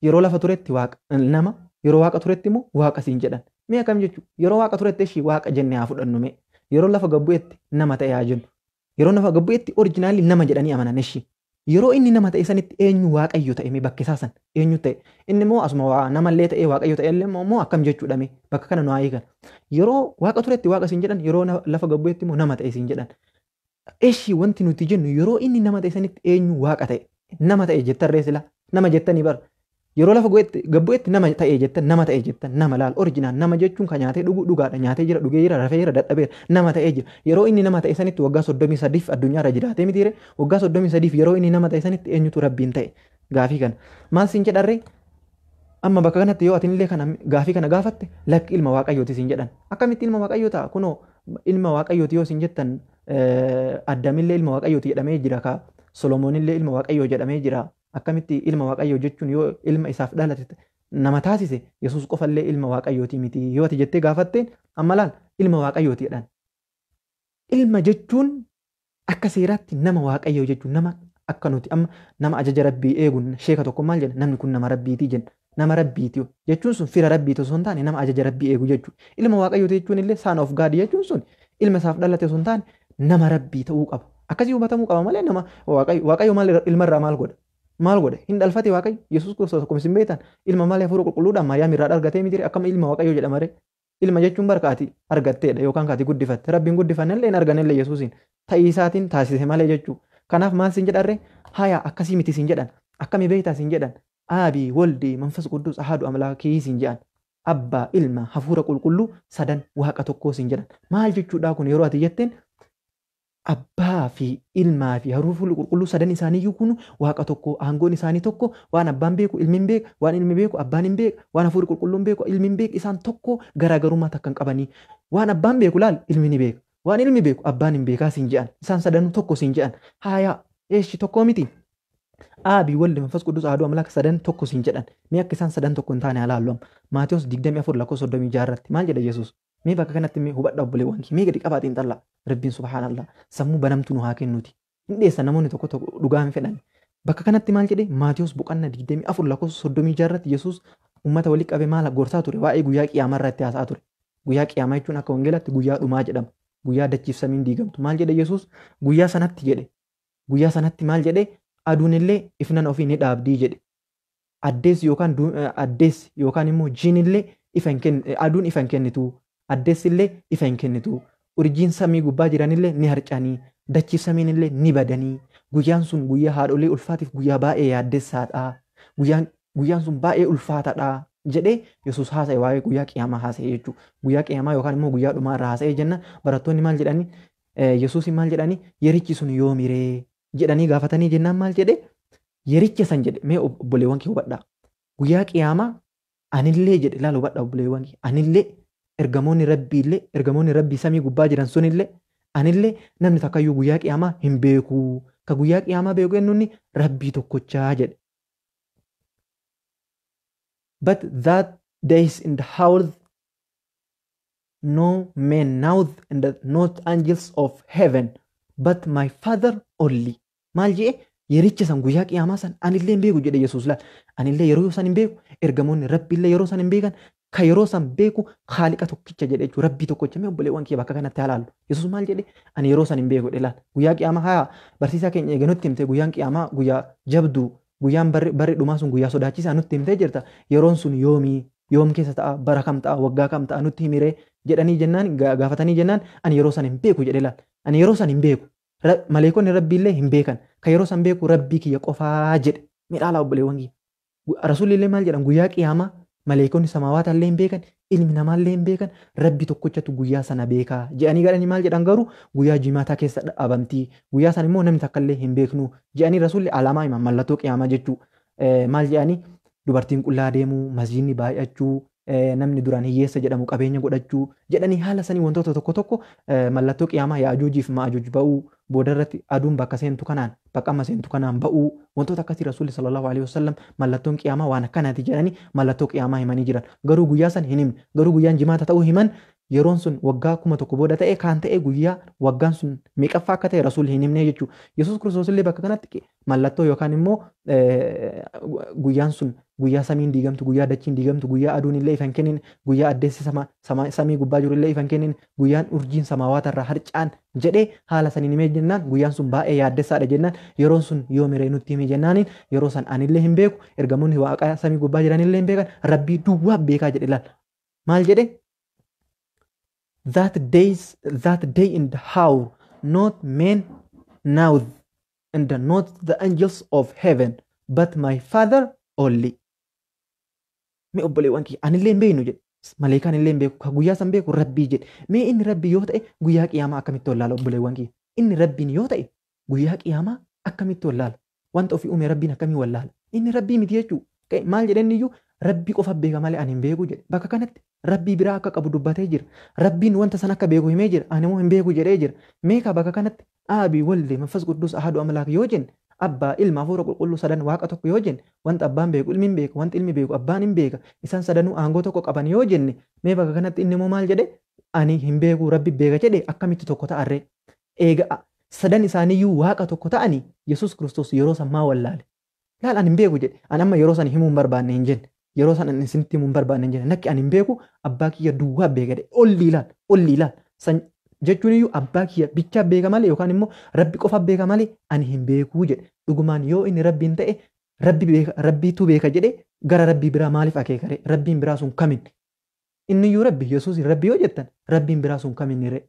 yeroo lafa turetti waaqa nama yeroo waaqa turetti immoo waaqa siin jedhan. Mee akkam jechuudha? Yeroo waaqa turetti ishii waaqa jennee haa fudhannu mee? Yeroo lafa gabbu'etti nama ta'e haa jennu. Yeroo lafa gabbu'etti orijinaali nama jedhanii amanan ishii. Yeroo inni nama ta'e sanitti eenyu waaqayyo ta'e mee bakka isaa san eenyu ta'e? Inni immoo asuma namallee ta'e waaqayyo ta'e illee immoo akkam jechuudha mee? Bakka kana nu haa eegan. Yeroo waaqa turetti waaqa siin jedhan yeroo lafa gabbu'etti immoo nama ta'e siin jedhan. Ishii wanti nuti jennu yeroo inni nama ta'e sanitti eenyu waaqa ta'e? Nama ta'e jettarree sila nama jettanii bara. Yeroo lafa gabbu'etti nama ta'ee jettan nama laal orijinaal nama jechuun kan nyaatee dhugaadha nyaatee jira dhugee jira rafee jira dadhabeera nama ta'ee jira yeroo inni nama ta'e sanitti waggaa 33 addunyaarra jiraatee mitiire waggaa 33 yeroo inni nama ta'e sanitti eenyutu rabbiin ta'e gaafii kana maal siin jedharree amma bakka kanatti yoo atinillee kana gaafii kana gaafatte lakki ilma waaqayyooti siin jedhan akkamitti ilma waaqayyoo ta'a kunoo ilma waaqayyooti yoo siin jettan Addaamillee ilma waaqayyooti jedhamee jira ka Solomoonillee ilma waaqayyoo jedhamee jira. Akkamitti ilma waaqayyoo jechuun yoo ilma isaaf dhalate nama taasise Yesuus qofallee ilma waaqayyooti miti yoo ati jettee gaafatteen amma laal ilma waaqayyooti jedhan. Ilma jechuun akka seeraatti nama waaqayyoo jechuun nama akka nuti amma nama ajaja rabbii eeguun sheeka tokko maal jedha namni kun nama rabbiitii jenna. Nama rabbiiti jechuun sun fira rabbiiti osoo hin taane nama ajaja rabbii eegu jechuudha. Ilma waaqayyooti jechuun illee son of God jechuun sun ilma isaaf dhalate osoo hin taane nama rabbii ta'uu qaba. Akkasii hubatamuu qaba malee nama waaqayyo maal ilmarraa maal godha? Maal godhe? Hin dhalfate waaqayyo Yesuus Kiristoos akkuma isin beektan ilma malee hafuura qulqulluudhaan Maariyaam irraa argatee miti akkama ilma waaqayyo jedhama ree. Ilma jechuun barkaati argatteedha yookaan kaati guddifatte. Rabbiin guddifannellee hin arganellee Yesuusin ta'ii isaatiin taasise malee jechuudha. Kanaaf maal sin jedharree? Haya akkasii miti sin jedhan. Akkami beektaa sin jedhan. aabii waldii manfas quddus ahadu amlaakii siin jedhan abbaa ilma hafuura qulqulluu sadan waaqa tokkoo siin jedhan maal jechuudha kun yeroo ati jetteen abbaa fi ilmaa fi hafuurri qulqulluu sadan isaaniiyyuu kun waaqa tokko aangoon isaanii tokko waan abbaan beeku ilmi hin beeku waan ilmi beeku abbaan hin beeku waan hafuurri qulqulluun beeku ilmi hin beeku isaan tokko garaagarummaa takka hin qabanii waan abbaan beeku laal ilmi ni beeku waan ilmi beeku abbaan hin beekaa siin jedhan isaan sadanuu tokko siin jedhan haayaa eeshi tokkoo miti aabii waldi manfas quddus ahadu amlaak sadan tokko siin jedhan mee akka isaan sadan tokko hin taane halaallu Maatiyos 24 lakkoofsa 36 irratti maal jedha Yesuus mee bakka kanatti mee hubadha obboleewwan kee mee gadi qabaatiin xalla rabbiin subhaanallah sammuu banamtu nu haa kennuuti hin dheessa namoonni tokko tokko dhugaa hin fedhan bakka kanatti maal jedhe Maatiyos boqonnaa 24 lakkoofsa 36 irratti Yesuus ummata walitti qabee maal gorsaa ture waa'ee guyyaa qiyaamaa irratti haasaa ture guyyaa qiyaamaa jechuun akka wangeelatti guyyaa dhumaa jedhama guyyaa dachiif samiin diigamtu maal jedhe Yesuus guyyaa sanatti maal jedhe aduun illee ifnan ofii ni dhaabdii jedhe addeessi yookaan immoo jiin illee aduun ifa hin kennitu addeessi illee ifa hin kennitu urjiin samii gubbaa jiran illee ni harcanii dachiif samiin illee ni badanii guyyaan sun guyyaa haadholee ulfaatiif guyyaa baay'ee yaaddessaadha guyyaan sun baay'ee ulfaataadha jedhee Yesuus haasa'e waa'ee guyyaa qiyaamaa haasa'e jechuudha guyyaa qiyaamaa yookaan immoo guyyaa dhumaa irraa haasa'e jenna barattoonni maal jedhanii Yesuus maal jedhanii yerichi sun yoomiree jedhanii gaafatanii jennaan maal jedhe yericha san jedhe mee obboleewwan kee hubadhaa guyyaa qiyaamaa anillee jedhe laal hubadhaa obboleewwan kee anillee ergamoonni rabbii samii gubbaa jiran sunillee anillee namni takkayyuu guyyaa qiyaamaa hin beeku ka guyyaa qiyaamaa beeku eenyuun rabbii tokkochaa jedhe but that days in the house no man knoweth and not angels of heaven but my father only maal jedhe yericha san guyyaa qiyaamaa san anillee hin beeku jedhe Yesuus laal anillee yeroo san hin beeku ergamoonni rabbiillee yeroo san hin beekan ka yeroo san beeku haaliqa tokkicha jedhe jechuudha rabbii tokkicha mee obboleewwan kee bakka kanatti halaallu Yesuus maal jedhe ani yeroo san hin beeku jedhe laal guyyaa qiyaamaa haa barsiisaa keenya eega nutti himte guyyaan qiyaamaa guyyaa jabduu guyyaan barri dhumaa sun guyyaa sodaachisaa nutti himtee jirta yeroon sun yoom keessa ta'a bara kam ta'a waggaa kam ta'a nutti himiree jedhanii jennaan gaafatanii jennaan ani yeroo san hin beeku jedhe laal ani yeroo san hin beeku maleekonni rabbiillee hin beekan ka yeroo san beeku rabbii kiyya qofaa jedhe midhaala obboleewwan kiyya rasuulillee maal jedhan guyyaa qiyaamaa maleekonni samaawaata illee hin beekan ilmi namaallee hin beekan rabbi tokkochatu guyyaa sana beekaa jedhanii gadhanii maal jedhan garuu guyyaa jimaataa keessa dhaabamtii guyyaa san immoo namni takka illee hin beeknu jedhanii rasuulli alaamaa himan mallattoo qiyaamaa jechuu maal jedhanii dubartiin qullaa deemuu masjiidni baay'achuu namni duraan hiyyeessa jedhamu qabeenya godhachuu jedhanii haala sanii wantoota tokko tokko mallattoo qiyaamaa yaajuujiif maajuuj ba'uu boodarratti aduun bakka seentu kanaan bakka amma seentu kanaan ba'uu wantoota akkasii rasuulli sallallahu alaihi wasallam mallattoon qiyaamaa waan akkanaati jedhanii mallattoo qiyaamaa himanii jiran garuu guyyaa san hin himne garuu guyyaan jimaata ta'uu himan yeroon sun waggaa 1000 booda ta'e kaan ta'e guyyaa waggaan sun meeqaffaa akka ta'e rasuulli hin himne jechuu Yesuus Kiristoos illee bakka kanatti mallattoo yookaan immoo guyyaan sun guyyaa samiin diigamtu guyyaa dachiin diigamtu guyyaa aduun illee ifan kennin guyyaa addeessi samii gubbaa jiru illee ifan kennin guyyaan urjiin samaawaata irraa harcaan jedhee haala saniin himee jennaan guyyaan sun baay'ee yaaddessaadha jennaan yeroon sun yoo miree nutti himee jennaaniin yeroo san anillee hin beeku ergamoonni waaqa samii gubbaa jiran illee hin beekan rabbii duwwaa beekaa jedhe laal maal jedhe that day in the hour not men now and not the angels of heaven but my father only mee obboleewwan kiyya anillee hin beeknu jedhe maleekaan illee hin beeku ka guyyaa san beeku rabbii jedhe mee inni rabbii yoo ta'e guyyaa qiyaamaa akkamitti wallaala obboleewwan kiyya inni rabbiin yoo ta'e guyyaa qiyaamaa akkamitti wallaala wanta ofii uume rabbiin akkamii wallaala inni rabbii miti jechuu maal jedhenni iyyuu rabbii qofa beeka malee ani hin beeku jedhe bakka kanatti rabbii biraa akka qabu dubbatee jira rabbiin wanta san akka beeku himee jira ani immoo hin beeku jedhee jira meeqa bakka kanatti aabii walde manfas quddus ahadu amlaak yoo jenne abbaa ilma hafuura qulqulluu sadan waaqa tokko yoo jenne wanta abbaan beeku ilmi hin beeku wanta ilmi beeku abbaan hin beeka isaan sadanuu aangoo tokko qaban yoo jenne mee bakka kanatti inni immoo maal jedhe ani hin beeku rabbi beeka jedhe akkamitti tokko ta'arree eega sadan isaaniiyyuu waaqa tokko ta'anii Yesuus Kiristoos yeroo san maa wallaale laal ani hin beeku jedhe ani amma yeroo san himuu hin barbaanne hin jenne yeroo san ani isinitti himuu hin barbaanne hin jenne nakki ani hin beeku abbaa kiyya duwwaa beeka jedhe olli ilaal san jechuun iyyuu abbaa kiyya bichaa beeka malee yookaan immoo rabbi qofa beeka malee ani hin beeku jedhe dhugumaan yoo inni rabbiin ta'e rabbiitu beeka jedhe gara rabbii biraa maaliif akeekare rabbiin biraa sun kamin inni iyyuu rabbi Yesuus rabbi yoo jettan rabbiin biraa sun kamin ree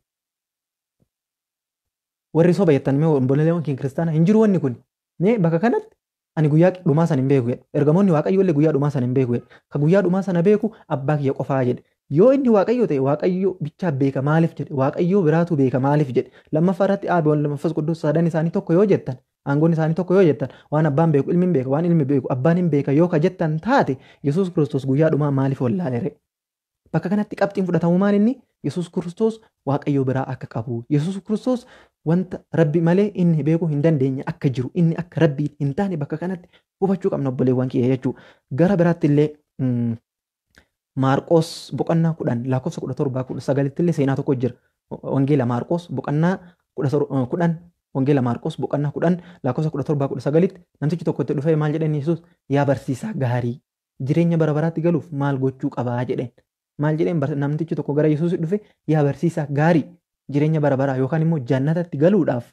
warri soba jettan mee obboleewwan keenya kiristaanaa hin jiru wanni kun mee bakka kanatti ani guyyaa dhumaa sana hin beeku jedhe. Ergamoonni waaqayyo illee guyyaa dhumaa sana hin beeku jedhe. Ka guyyaa dhumaa sana beeku abbaa kiyya qofaa jedhe. Yoo inni waaqayyo ta'e waaqayyo bichaa beeka maaliif jedhe. Waaqayyo biraatu beeka maaliif jedhe. Lammaffaa irratti aabi wal manfas qudus sadan isaanii tokko yoo jettan aangoon isaanii tokko yoo jettan waan abbaan beeku ilmi hin beeka waan ilmi beeku abbaan hin beeka yoo ka jettan taate Yesuus Kiristoos guyyaa dhumaa maaliif wallaalere. Bakka kanatti qabxiin fudhatamu maal inni Yesuus Kiristoos waaqayyo biraa akka qabu. Yesuus Kiristoos wanta rabbi malee inni beekuu hin dandeenye akka jiru inni akka rabbii hin taane bakka kanatti hubachuu qabna obboleewwan kiyya jechuudha. Gara biraatti illee Maarqos boqonnaa 10 lakkoofsa 17 illee seenaa tokko jira. Wangeela Maarqos boqonnaa 10 Wangeela Maarqos boqonnaa 10 lakkoofsa 17 namtichi tokko itti dhufee maal jedheen Yesuus yaa barsiisaa gaarii jireenya bara baraatti galuuf maal gochuu qabaa jedheen. Maal jedheen namtichi tokko gara Yesuus dhufe yaa barsiisaa gaarii jireenya bara baraa yookaan immoo jannatatti galuudhaaf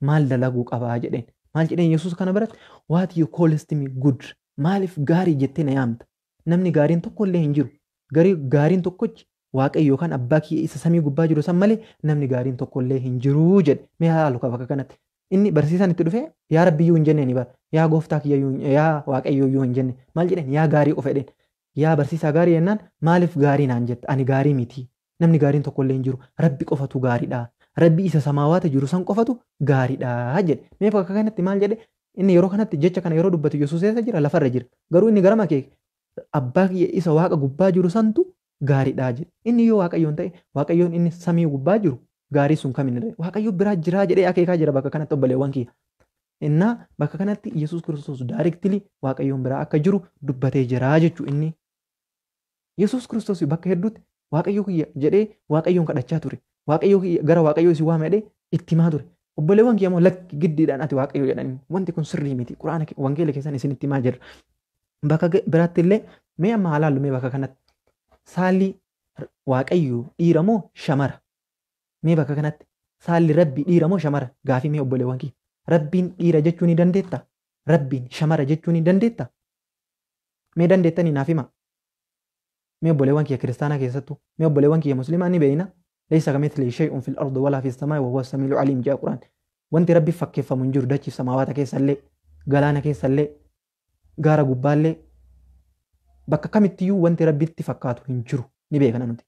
maal dalaguu qabaa jedheen. Maal jedheen Yesuus kana biratti what you callest me good maaliif gaarii jettee na yaamta. Namni gaariin tokko illee hin jiru. Gaariin tokkochi waaqayyo yookaan abbaa kiyya isa samii gubbaa jiru san malee namni gaariin tokko illee hin jiru jedhe. Mee haalu bakka kanatti. Inni barsiisaan itti dhufe yaa rabbiyyuu hin jenneen bara yaa gooftaa kiyya yaa waaqayyoo hin jenne maal jedheen yaa gaarii qofa jedheen. Yaa barsiisaa gaarii jennaan maaliif gaarii naan jette ani gaarii miti. Namni gaariin tokko illee hin jiru. Rabbi qofatu gaariidha. Rabbi isa samaawaata jiru san qofatu gaariidha jedhe. Mee bakka kanatti maal jedhe inni yeroo kanatti jecha kana yeroo dubbatu Yesuus eessa jira lafarra jira. Garuu inni gara makee abbaa kiyya isa waaqa gubbaa jiru santu gaariidha jedhe. Inni yoo waaqayyoon ta'e waaqayyoon inni samii gubbaa jiru gaarii sun kaminidha. Waaqayyo biraa jira jedhee akeekaa jira bakka kanatti obboleewwan kiyya. Innaa bakka kanatti Yesuus Kiristoos daayirektili waaqayyoon biraa akka jiru dubbatee jira jechuu inni. Yesuus Kiristoos bakka hedduutti waaqayyo kiyya jedhee waaqayyoon kadhachaa ture. Waaqayyo kiyya gara waaqayyo isin waame jedhee itti himaa ture. Obboleewwan kiyya immoo lakki giddiidhaan ati waaqayyo jedhanii wanti kun sirrii miti. Quraana wangeela keessan isin itti himaa jirra. Bakka biraatti illee mee amma haalaallu mee bakka kanatti saalli waaqayyo dhiira moo shamara? Mee bakka kanatti saalli rabbii dhiira moo shamara? Gaafii mee obboleewwan kiyya. Rabbiin dhiira jechuu ni dandeetta? Rabbiin shamara jechuu ni dandeetta? Mee dandeettanii naaf himaa? Mee obboleewwan kiyya kiristaanaa keessattuu mee obboleewwan kiyya musliimaa ni beeyna? Leessa kamithlihi shay'un fil ardi walaa fis samaa'i wa huwa as-samii'ul 'aliim jedha Quraan. Wanti rabbi fakkeeffamu hin jiru dachiif samaawaata keessallee galaana keessallee gaara gubbaallee bakka kamittiyyuu wanti rabbitti fakkaatu hin jiru ni beekna nuti.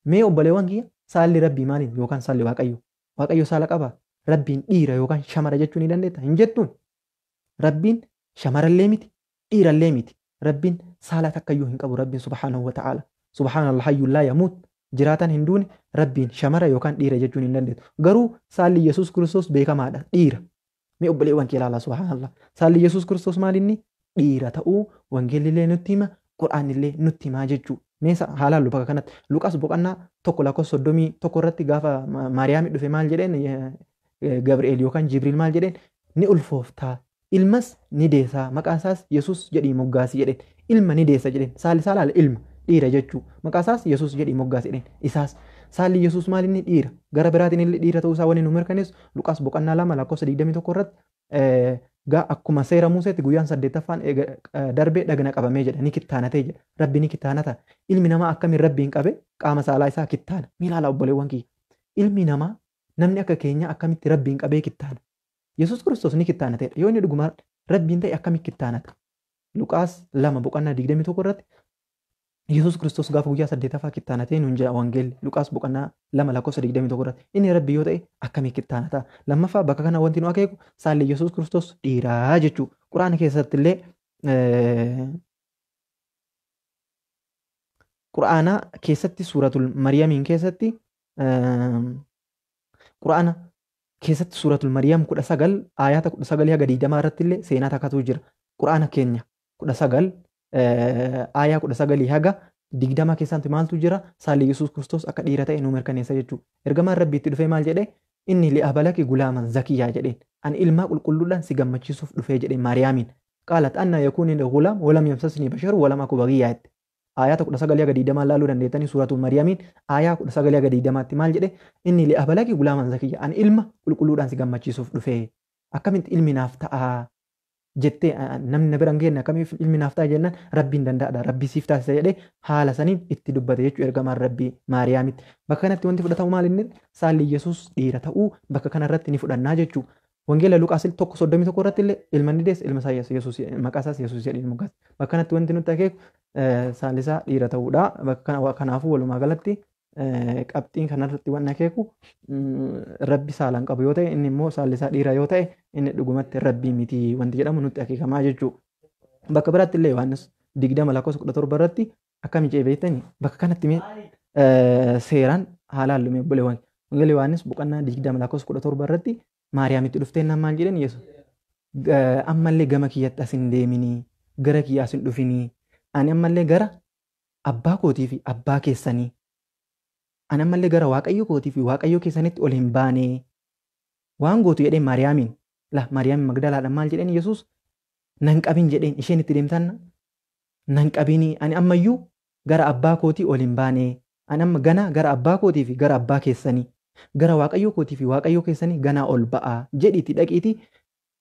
Mee obboleewwan kiyya saalli rabbii maaliin yookaan saalli waaqayyo? Waaqayyo saala qabaa? Rabbiin dhiira yookaan shamara jechuu ni dandeetta? Hin jettuun. Rabbiin shamarallee miti dhiirallee miti. Rabbiin saala takkayyuu hin qabu rabbiin subhaanahu wa ta'ala. Subhaanallah hayyuun laa yamuut jiraatan hin duune rabbiin shamara yookaan dhiira jechuun hin dandeettu. Garuu saalli Yesuus Kiristoos beekamaadha dhiira. Mee obboleewwan kee ilaalaa subhaanallah. Saalli Yesuus Kiristoos maalinni dhiira ta'uu wangeelillee nutti hima Quraanillee nutti himaa jechuu. Mee haalaallu bakka kanatti Luqaas boqonnaa 1:31 irratti gaafa Maariyaami dhufe maal jedheen Gabri'eel yookaan Jibriil maal jedheen ni ulfooftaa ilmas ni deessaa maqaan isaas Yesuus jedhii moggaasii jedheen ilma ni deessa jedheen saalli saalaala ilma dhiira jechuu maqaa isaas Yesuus jedhii moggaasii jedheen isaas saalli Yesuus maal inni dhiira gara biraatiin illee dhiira ta'uu isaa wanni nu mirkaneessu Luqaas boqonnaa 2:21 irratti gaa akkuma seera Museetti guyyaan 8ffaan darbee dhagna qabamee jedha ni kittaanatee jedha rabbi ni kittaanata ilmi namaa akkamiin rabbiin qabe qaama saalaa isaa kittaana miilaala obboleewwan kiyya ilmi namaa namni akka keenya akkamitti rabbiin qabee kittaana Yesuus Kiristoos ni kittaanateedha yoo inni dhuguma rabbiin ta'e akkamitti kittaanata Luqaas 2:21 irratti Yesuus Kiristoos gaafa guyyaa 8ffaa kittaanatee nuun jedha wangeelli Luqaas boqonnaa 2:21 irratti inni rabbi yoo ta'e akkamitti kittaanata lammaffaa bakka kana wanti nu akeeku saalli Yesuus Kiristoos dhiiraa jechuu Quraana keessatti illee Quraana keessatti suuratul Mariyamiin keessatti Quraana keessatti suuratul Mariyam 19 ayata 19 haga 20 irratti illee seenaa takkatu jira. Quraana keenya 19 ayaa 19 haga 20 keessatti maaltu jira saalli Yesuus Kiristoos akka dhiira ta'e nu mirkaneessa jechuudha. Ergamaan rabbi itti dhufee maal jedhee inni li'abalaki gulaaman zakiyyaa jedheen ani ilmaa qulqulluudhaan si gammachiisuuf dhufee jedhee Maariyaamiin qaalat anna yakuuni gulaam walam yamsasni basharu walam aku bagiyyaa jette. Ayata 19 haga 20 laaluu dandeettanii suuratul Mariyamiin ayaa 19 haga 20tti maal jedhee inni li'abalaki gulaaman zakiyyaa ani ilma qulqulluudhaan si gammachiisuuf dhufee akkamitti ilmi naaf ta'a jettee namni na biraan geenne akkamiif ilmi naaf ta'a jennaan rabbiin danda'aadha rabbii siif taasisa jedhee haala saniin itti dubbate jechuu ergamaan rabbii Maariyaamitti bakka kanatti wanti fudhatamu maal inni saalli Yesuus dhiira ta'uu bakka kanarratti ni fudhannaa jechuu Wangeela Luqaas tokko 31 irratti illee ilma inni deesse ilma isaa Yesuus maqaa isaas Yesuus jedhanii moggaase. Bakka kanatti wanti nutti akeeku saalisaa dhiira ta'uudha. Bakka kanaafuu walumaa galatti qabxiin kanarratti waan akeeku rabbi saalaan qabu yoo ta'e inni immoo saalisaa dhiira yoo ta'e inni dhugumatti rabbii miti wanti jedhamu nutti akeekamaa jechuudha. Bakka biraatti illee Yohaannis 20:17 irratti akkam jee beektani bakka kanatti seeraan haala hallumee obboleewwan. Wangeela Yohaannis boqonnaa 20:17 irratti Maariyaamitti dhuftee maal jedhan Yesuus ammallee gama kiyyatti as hin deeminii gara kiyyaa as hin dhufinii ani ammallee gara abbaa kootii fi abbaa keessanii ani ammallee gara waaqayyo kootii fi waaqayyo keessanitti ol hin baanee waan gootu jedheen Maariyaamiin Maariyaamiin Magdalaadhaan maal jedheen Yesuus nan qabin jedheen isheen itti deemtan nan qabinii ani ammayyuu gara abbaa kootii ol hin baanee ani amma gana gara abbaa kootii fi gara abbaa keessanii gara waaqayyo kootii fi waaqayyo keessanii ganaa ol ba'aa jedhiitti dhaqiitii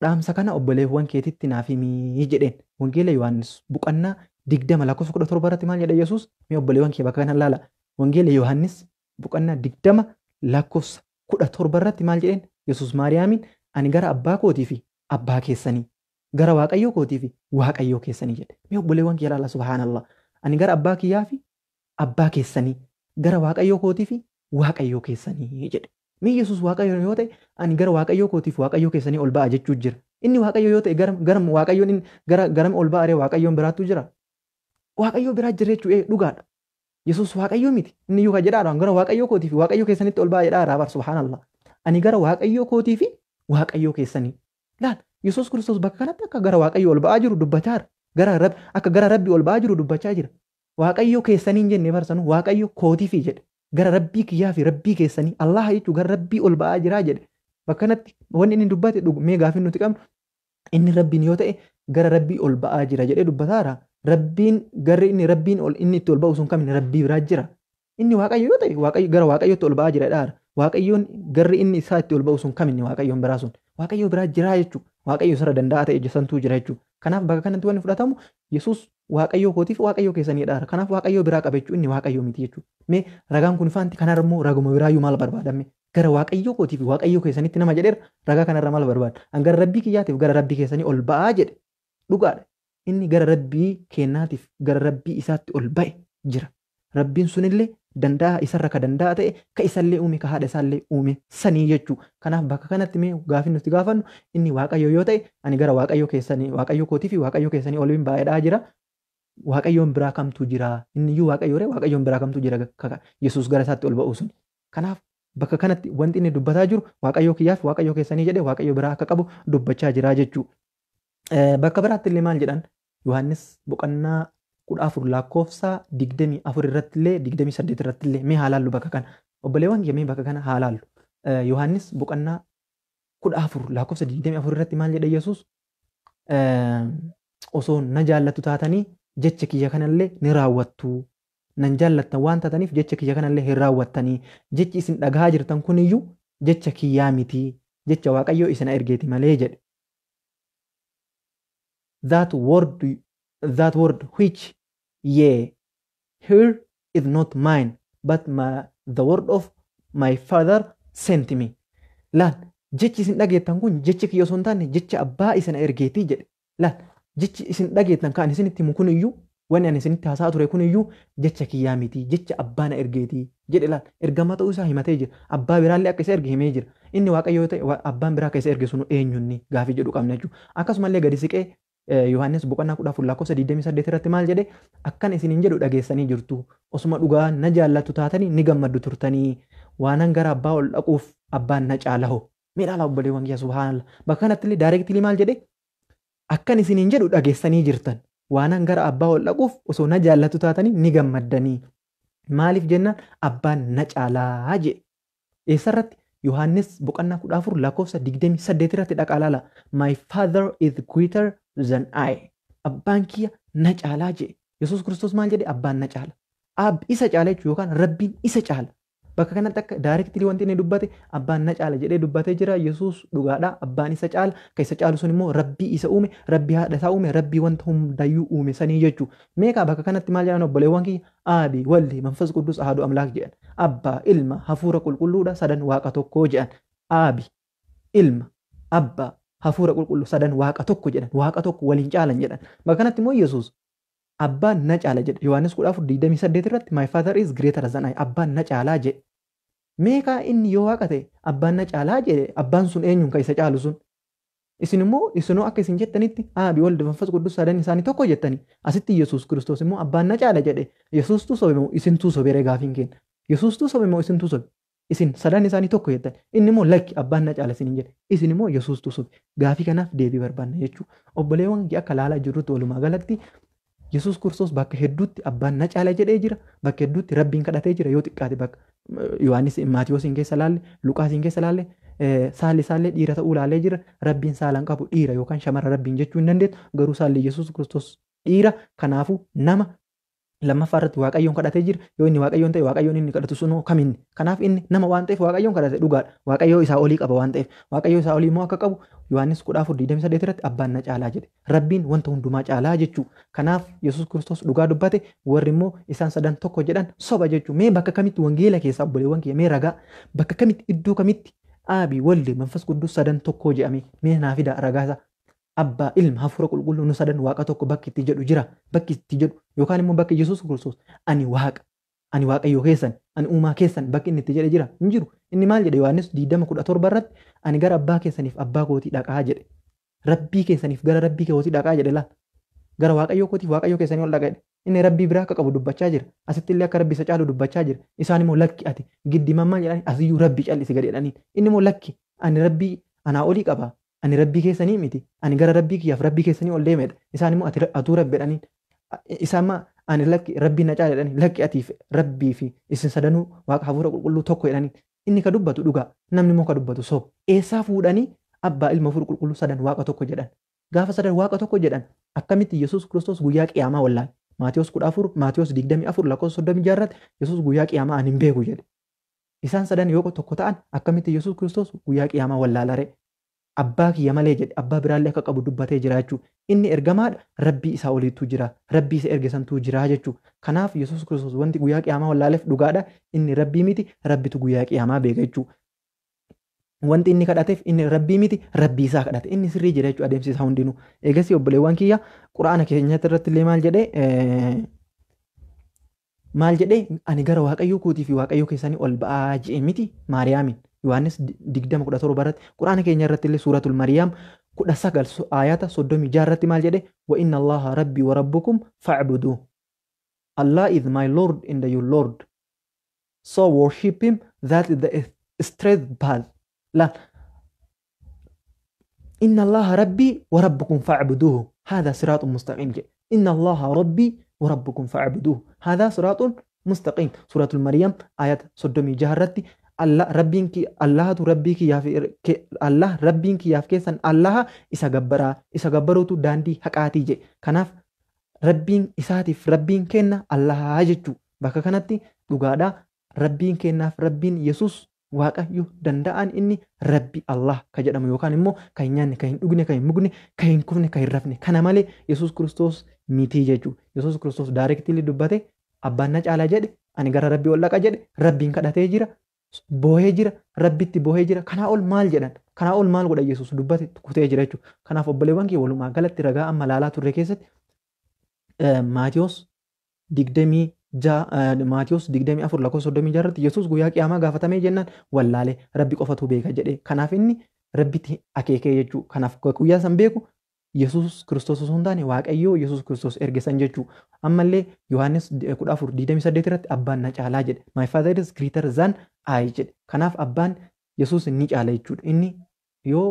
dhaamsa kana obboleewwan keetitti naaf himii jedheen. Wangeela Yohaannis boqonnaa 20:17 irratti maal jedha Yesuus mee obboleewwan kee bakka kana laala. Wangeela Yohaannis boqonnaa 20:17 irratti maal jedheen Yesuus Maariyaamiin ani gara abbaa kootii fi abbaa keessanii gara waaqayyo kootii fi waaqayyo keessanii jedhe. Mee obboleewwan kee laala subhaanallah ani gara abbaa kiyyaa fi abbaa keessanii gara waaqayyo kootii fi waaqayyo keessanii jedhe. Mee Yesuus waaqayyo yoo ta'e ani gara waaqayyo kootiif waaqayyo keessanii ol ba'a jechuu jira. Inni waaqayyo yoo ta'e gara waaqayyoon gara ol ba'aree waaqayyoon biraattu jira. Waaqayyo biraa jira jechuu dhugaadha. Yesuus waaqayyo miti. Inni yoo jedhaadhaan gara waaqayyo kootiif waaqayyo keessanitti ol ba'a jedhaa rabar subhaanallah. Ani gara waaqayyo kootiif waaqayyo keessanii. Laal Yesuus Kiristoos bakka kanatti akka gara waaqayyo ol ba'aa jiru dubbachaa jira. Akka gara rabbi ol ba'aa jiru dubbachaa jira. Waaqayyo keessanii jennee barsanu waaqayyo kootiif jedhe. Gara rabbii kiyyaa fi rabbii keessanii Allah jechuun gara rabbii ol ba'aa jiraa jedhe. Bakka kanatti wanni inni dubbate mee gaafin nuti qabnu inni rabbiin yoo ta'e gara rabbii ol ba'aa jira jedhee dubbataara. Rabbiin garri inni itti ol ba'u sun kamiin rabbii biraa jira. Inni waaqayyo yoo ta'e gara waaqayyootti ol ba'aa jira dhaara. Waaqayyoon garri inni isaa itti ol ba'u sun kamiin waaqayyoon biraa sun. Waaqayyo biraa jiraa jechuudha. Waaqayyo sarara danda'a ta'e ejjesantuu jira jechuudha. Kanaaf bakka kanatti wanni fudhatamu Yesuus waaqayyo kootiif waaqayyo keessanii dhaara. Kanaaf waaqayyo biraa qaba jechuun inni waaqayyo miti jechuudha. Mee ragaan kun ifaanti kanarra immoo raguma biraayyuu maal barbaadame? Gara waaqayyo kootiif waaqayyo keessanitti nama jedheera ragaa kanarra maal barbaada? An gara rabbii kiyyaatiif gara rabbii keessanii ol ba'aa jedhe. Dhugaadha. Inni gara rabbii kennaatiif gara rabbii isaatti ol ba'e jira. Rabbiin sunillee danda'a isarra ka danda'a ta'e ka isallee uume ka haadha isaallee uume sanii jechuu. Kanaaf bakka kanatti mee gaafin nuti gaafannu inni waaqayyo yoo ta'e ani gara waaqayyo keessanii waaqayyo kootii fi waaqayyo keessanii ol hin baay'edhaa jira. Waaqayyoon biraa kamtu jira? Inni iyyuu waaqayyoore waaqayyoon biraa kamtu jira Yesuus gara isaatti ol ba'u sun. Kanaaf bakka kanatti wanti inni dubbataa jiru waaqayyo kiyyaaf waaqayyo keessanii jedhe waaqayyo biraa akka qabu dubbachaa jira jechuu. Bakka biraatti illee maal jedhan Yohaannis boqonnaa 14 lakkoofsa 24 irratti illee 28 irratti illee mee haalaallu bakka kana obboleewwan kee mee bakka kana haalaallu. Yohaannis boqonnaa 14 lakkoofsa 24 irratti maal jedha Yesuus osoo na jaallatu taatanii jecha kiyya kanallee ni raawwattu. Nan jaallattan waan taataniif jecha kiyya kanallee hin raawwattanii. Jechi isin dhagahaa jirtan kuniyyuu jecha kiyyaa miti. Jecha waaqayyoo isin ergeeti malee jedhe. That word which ye hear is not mine, but the word of my Father sent me. Laal jechi isin dhageettan kun jecha kiyya osoo hin taane jecha abbaa isin ergeetii jedhe. Laal jechi isin dhageettan kan isinitti himu kuniyyuu wanni ani isinitti haasaa ture kuniyyuu jecha kiyyaa miti jecha abbaa na ergeetii jedhe. Laal ergama ta'uu isaa himatee jira. Abbaa biraallee akka isa erge himee jira. Inni waaqayyo yoo ta'e abbaan biraa akka isa erge sun eenyunni gaafii jedhu qabna jechuudha. Akkasumallee gadi siqee Yohaannis boqonnaa 14 lakkoofsa 28 irratti maal jedhe akkan isiniin jedhu dhageessanii jirtu. Osuma dhugaa na jaallattu taatanii ni gammaddu turtanii. Waanan gara abbaa ol dhaquuf abbaan na caalaho. Mee dhaala obboleewwan kiyya subhaanallah. Bakka kanatti illee daayirektilii maal jedhe akkan isiniin jedhu dhageessanii jirtan. Waanan gara abbaa ol dhaquuf osoo na jaallattu taatanii ni gammaddanii. Maaliif jennaan abbaan na caalaa jedhe. Eessarratti Yohaannis boqonnaa 14 lakkoofsa 28 irratti dhaqaa laala. My father is greater than I. Abbaan kiyya na caalaa jedhe. Yesuus Kiristoos maal jedhe abbaan na caala. Abbi isa caala jechuun yookaan rabbiin isa caala. Bakka kanatti akka daayirektilii wanti inni dubbate abbaan na caala jedhee dubbatee jira. Yesuus dhugaadha abbaan isa caala. Kan isa caalu sun immoo rabbii isa uume, rabbii haadha isaa uume, rabbii wanta hundayyuu uume sanii jechuudha. Meeqa bakka kanatti maal jedhan obboleewwan kiyya Aabii walli manfas quddus ahadu amlaak jedhan. Abbaa ilma hafuura qulqulluudha sadan waaqa tokkoo jedhan. Aabii ilma abbaa hafuura qulqulluu sadan waaqa tokko jedhan waaqa tokko waliin caalan jedhan bakka kanatti immoo Yesuus abbaan na caala jedhe Yohaannis 14:28 irratti my father is greater than I abbaan na caalaa jedhe meeqaa inni yoo waaqa ta'e abbaan na caalaa jedhe abbaan sun eenyuun kan isa caalu sun isin immoo isinoo akka isin jettanitti aabi walda manfas quddus sadan isaanii tokko jettanii asitti Yesuus Kiristoos immoo abbaan na caala jedhe Yesuustuu sobe moo isintuu sobe gaafiin keenya Yesuustuu sobe moo isintuu sobe isin sadan isaanii tokko jettan inni immoo lakki abbaan na caala isin jedhe isin immoo Yesuustuu sobe gaafii kanaaf deebii barbaanna jechuudha obboleewwan akka laalaa jirrutti walumaa galatti Yesuus Kiristoos bakka hedduutti abbaan na caala jedhee jira bakka hedduutti rabbiin kadhatee jira yoo xiqqaate bakka Yohaannis Maatiyoosiin keessa laalle Luqaasiin keessa laalle saalli dhiira ta'uu laalee jira rabbiin saalaan qabu dhiira yookaan shamara rabbiin jechuu hin dandeettu garuu saalli Yesuus Kiristoos dhiira kanaafuu nama lammaffaa irratti waaqayyoon kadhatee jira yoo inni waaqayyoon ta'e waaqayyoon inni kadhatu sunoo kaminni kanaaf inni nama waan ta'eef waaqayyoon kadhate dhugaadha waaqayyoo isaa olii qaba waan ta'eef waaqayyoo isaa olii immoo akka qabu Yohaannis 14:28 irratti abbaan na caalaa jedhe rabbiin wanta hundumaa caalaa jechuu kanaaf Yesuus Kiristoos dhugaa dubbate warri immoo isaan sadan tokko jedhan soba jechuu mee bakka kamitti wangeela keessaa obboleewwan kiyya mee ragaa bakka kamitti iddoo kamitti aabii walde manfas quddus sadan tokko jedhame mee naa fida ragaasaa abbaa ilma hafuura qulqulluu nu sadan waaqa tokko bakki itti jedhu jira bakki itti jedhu yookaan immoo bakki Yesuus Kiristoos ani waaqayyoo keessan ani uumaa keessan bakki inni itti jedhe jira hin jiru inni maal jedhe Yohaannis 20:17 irratti ani gara abbaa keessaniif abbaa kootii dhaqaa jedhe rabbii keessaniif gara rabbii kootii dhaqaa jedhe laal gara waaqayyoo kootiif waaqayyoo keessanii ol dhaqaa jedhe inni rabbii biraa akka qabu dubbachaa jira asitti illee akka rabbii isa caalu dubbachaa jira isaan immoo lakki ati giddimammaa jedhanii asiyyuu rabbii callisi gadi jedhaniin inni immoo lakki ani rabbii anaa olii qaba ani rabbii keessanii miti ani gara rabbii kiyyaaf rabbii keessanii ol deemedha isaan immoo atuu rabbi jedhaniin isaan ani lakki rabbii na caala jedhanii lakki atiif rabbii fi isin sadanuu waaqa hafuura qulqulluu tokko jedhanii inni ka dubbatu dhugaa namni immoo ka dubbatu so eessaa fuudhanii abbaa ilma hafuura qulqulluu sadan waaqa tokko jedhan gaafa sadan waaqa tokko jedhan akkamitti Yesuus Kiristoos guyyaa qiyaamaa wallaale Maatiyoos 24:24 irratti Yesuus guyyaa qiyaamaa ani hin beeku jedhe isaan sadan yoo tokko ta'an akkamitti Yesuus Kiristoos guyyaa qiyaamaa wallaalare abbaa kiyya malee jedhe abbaa biraallee akka qabu dubbatee jira jechuudha inni ergamaadha rabbii isaa oliitu jira rabbii isa ergisantu jira jechuudha kanaaf Yesuus Kiristoos wanti guyyaa qiyaamaa wallaaleef dhugaadha inni rabbii miti rabbitu guyyaa qiyaamaa beeka jechuudha wanti inni kadhateef inni rabbii miti rabbii isaa kadhate inni sirrii jira jechuudha adeemsi isaa hundinuu eegasii obboleewwan kiyya quraana keenyatti irratti illee maal jedhee ani gara waaqayyoo kootii fi waaqayyoo keessanii ol ba'aa je'e miti Maariyaamin Yohaannis 20:17 irratti quraana keenya irratti illee suuratul Mariyaam 19 ayata 36 irratti maal jedhe wa inna allaha rabbii wa rabbukum fa'budu Allah is my Lord and your Lord so worship him that is the straight path لا إن الله ربي وربكم فاعبدوه هذا صراط مستقيم إن الله ربي وربكم فاعبدوه هذا صراط مستقيم سورة المريم آيات 36 جهرتي الله ربيك الله ربيك ياف كيسن الله إسا غبرو تو داندي حقاتي جي كناف ربين إساتف ربين كينا الله هاججو بكا كانتي لغادا ربين كيناف ربين يسوس waaqayyo danda'an inni rabbi Allah ka jedhamu yookaan immoo kan hin nyaanne kan hin dhugne kan hin mugne kan hin kufne kan hin rafne kana malee Yesuus Kiristoos miti jechuudha Yesuus Kiristoos daayireektilii dubbate abbaan na caala jedhe ani gara rabbii ol dhaqa jedhe rabbiin kadhatee jira boohee jira rabbitti boohee jira kanaa ol maal jedhan kanaa ol maal godha Yesuus dubbate kutee jira jechuudha kanaaf obboleewwan kee walumaa galatti ragaa amma laalaa turre keessatti Maatiyoos 24:36 irratti Yesuus guyyaa qiyaamaa gaafatamee jennaan wallaalee rabbi qofatu beeka jedhe kanaaf inni rabbitti akeekee jechuudha kanaaf guyyaa san beeku Yesuus Kiristoos osoo hin taane waaqayyoo Yesuus Kiristoos ergesan jechuudha ammallee Yohaannis 14:28 irratti abbaan na caalaa jedhe my father is greater than I jedhe kanaaf abbaan Yesuus ni caala jechuudha inni yoo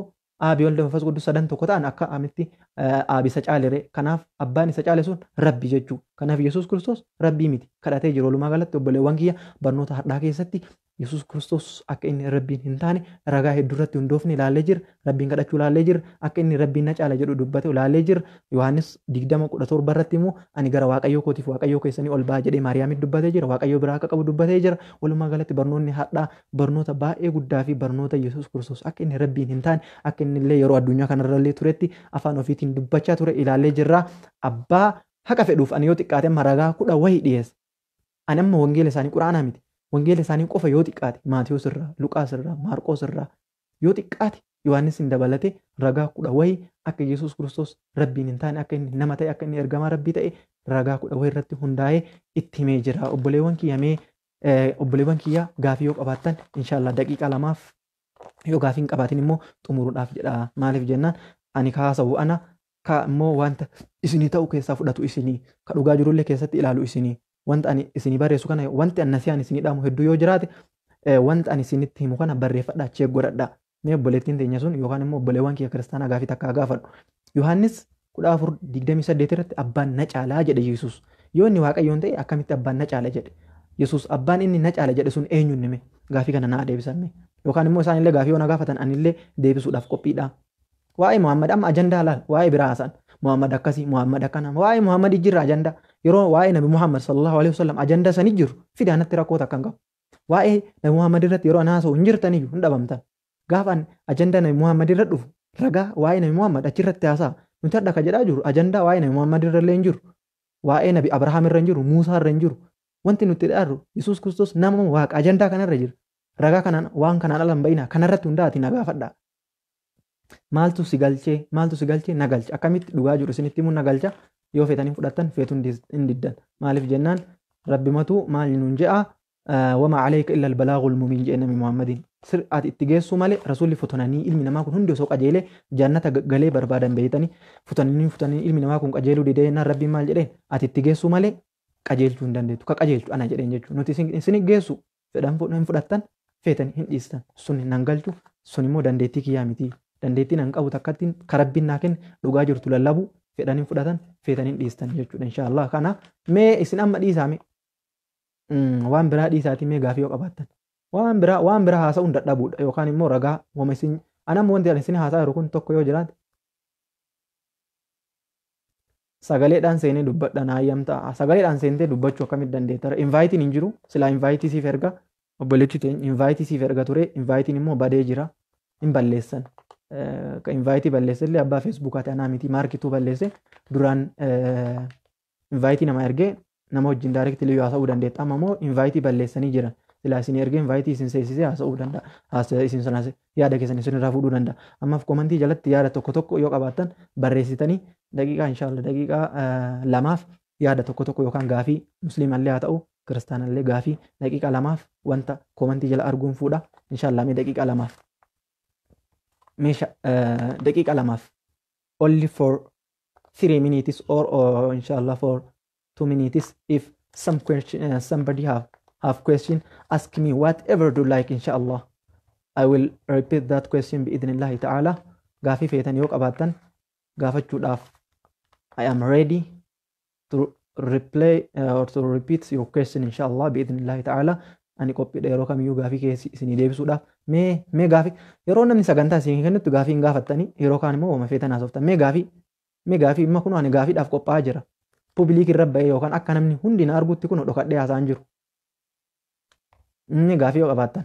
aabii walda manfas quddus sadan tokko ta'an akka amitti aabii isa caalere kanaaf abbaan isa caale sun rabbi jechuu kanaaf Yesuus Kiristoos rabbii miti kadhatee jiru walumaa galatti obboleewwan kiyya barnoota har'aa keessatti Yesuus Kiristoos akka inni rabbiin hin taane ragaa hedduu irratti hundoofne ilaallee jira rabbiin kadhachuu ilaallee jira akka inni rabbiin na caala jedhu dubbate ilaallee jira Yohaannis 20:17 irratti immoo ani gara waaqayyoo kootiif waaqayyoo keessanii ol ba'aa jedhee Maariyaamitti dubbatee jira waaqayyoo biraa akka qabu dubbatee jira walumaa galatti barnoonni har'aa barnoota baay'ee guddaa fi barnoota Yesuus Kiristoos akka inni rabbiin hin taane akka inni illee yeroo addunyaa kanarrallee turetti afaan ofiitiin dubbachaa ture ilaallee jirra abbaa haqa fedhuuf ani yoo xiqqaate amma ragaa 10 wahii dhiyeessa ani amma wangeela isaanii quraanaa miti wangeela isaanii qofa yoo xiqqaate Maatiyoos irraa Luqaas irraa Maarqoos irraa yoo xiqqaate Yohaannis hin dabalate ragaa 10 wayii akka Yesuus Kiristoos rabbiin hin taane akka inni nama ta'e akka inni ergamaa rabbii ta'e ragaa 10 wayii irratti hundaa'ee itti himee jira. Obboleewwan kiyya gaafii yoo qabaattan inshallah daqiiqaa 2 yoo gaafii hin qabaatin immoo xumuruudhaaf jedha. Maaliif jennaan ani kaasa'u ana ka immoo wanta isinii ta'u keessaa fudhatu isinii ka dhugaa jirullee keessatti ilaalu isinii wanta ani isinii barreessu kana wanti annasiyaan isinii dhaamu hedduu yoo jiraate wanta ani isinitti himu kana barreeffadhaa cheek godhadhaa. Mee obboleettiin teenya sun yookaan immoo obboleewwan kiyya kiristaanaa gaafii takka gaafadhu. Yohaannis 14:28 irratti abbaan na caalaa jedhe Yesuus. Yoo inni waaqayyoon ta'e akkamitti abbaan na caala jedhe? Yesuus abbaan inni na caala jedhe sun eenyuun nime? Gaafii kana naa deebisan. Yookaan immoo isaan illee gaafii yoo na gaafatan anillee deebisuudhaaf qophiidha. Waa'ee Muhammad amma ajandaa laal waa'ee biraa haasa'an. Muhammad akkasii Muhammad akkana waa'ee Muhammad jirra ajandaa. Yeroo waa'ee Nabi Muhammad sallallahu alaihi wasallam ajandaa sanii jiru fidaanatti rakkoota kan qabu. Waa'ee Nabi Muhammad irratti yeroo anaasoo hin jirtaniyyuu hin dhabamtan. Gaafan ajandaa Nabi Muhammad irra dhufu ragaa waa'ee Nabi Muhammad achirratti haasa'a. Nuti hadda ka jedhaa jiru ajandaa waa'ee Nabi Muhammad irra illee hin jiru. Waa'ee Nabi Abrahaam irra hin jiru, Muusaa irra hin jiru. Wanti nuti dhaarru Yesuus Kiristoos nama waaqa ajandaa kanarra jira. Ragaa kanaan waan kanaan ala hin bayinaa kanarratti hundaa'ati na gaafadhaa. Maaltu si galchee na galcha akkamitti dhugaa jiru isinitti himuun na galcha yoo feetanii fudhattan feetuun hin diddan. Maaliif jennaan rabbimatu maal nuun je'a wama alayka illa albalaagul mubiin jedhe Nabi Muhammadiin. Ati itti geessuu malee rasuulli futananii ilmi namaa kun hundi osoo qajeelee jannata galee barbaadan beeytanii futanii ilmi namaa kun qajeeluu didee jennaan rabbiin maal jedheen ati itti geessuu malee qajeelchuu hin dandeettu ka qajeelchu ana jedheen jechuudha. Nuti isin geessu fedhan hin fudhattan feetanii hin dhiistan sun hin galchu sun immoo dandeettii kiyyaa miti. Dandeettiin an qabu takkattiin ka rabbiin naa kenne dhugaa jirtu lallabu fedhan hin fudhatan feetan hin dhiistan jechuudha inshallah. Kana mee isin amma dhiisaame waan biraa dhiisaatii mee gaafii yoo qabaattan waan biraa haasa'uun dadhabuudha yookaan immoo ragaa wama isin anammoo wanti isin haasaa jiru kun tokko yoo jiraate sagaleedhaan seenee dubbadha naayyam ta'a. Sagaleedhaan seentee dubbachuu akkamitti dandeetta? Invaayitiin hin jiru silaa invaayitii siif erga obboleettii teenya invaayitii siif erga ture invaayitiin immoo badee jira hin balleessan. Ka invaayitii balleesse illee abbaa feesbuukaati anaa miti maarkituu balleesse duraan invaayitii nama ergee nama wajjin daayirektii yoo haasa'uu dandeetta. Amma immoo invaayitii balleessanii jiran. Silaa isin ergee invaayitii isin seensisee haasa'uu danda'a. Isin sanas yaada keessan isin irraa fuudhuu danda'a. Ammaaf komantii jalatti yaada tokko yoo qabaattan barreessitanii daqiiqaa inshallah daqiiqaa 2 yaada tokko yookaan gaafii musliimallee haa ta'u kiristaanallee gaafii daqiiqaa 2 wanta komantii jala arguun fuudha inshallah mee daqiiqaa 2 meesha daqiiqaa 2 only for 3 minutes or inshallah for 2 minutes if somebody have question ask me whatever do like inshallah I will repeat that question biidhnillahi ta'ala. Gaafii feetan yoo qabaattan gaafachuudhaaf I am ready to replay or to repeat your question inshallah biidhnillahi ta'ala. Ani qophiidha yeroo kamiyyuu gaafii keessi isinii deebisuudhaaf mee gaafii yeroo namni sagantaa isin kennitu gaafii hin gaafattanii yeroo kaan immoo wama feetan haasoftan mee gaafii imma kun ani gaafiidhaaf qophaa'aa jira. Publiik irra ba'ee yookaan akka namni hundi na argutti kun dhokadhee haasa'an jiru. Inni gaafii yoo qabaattan.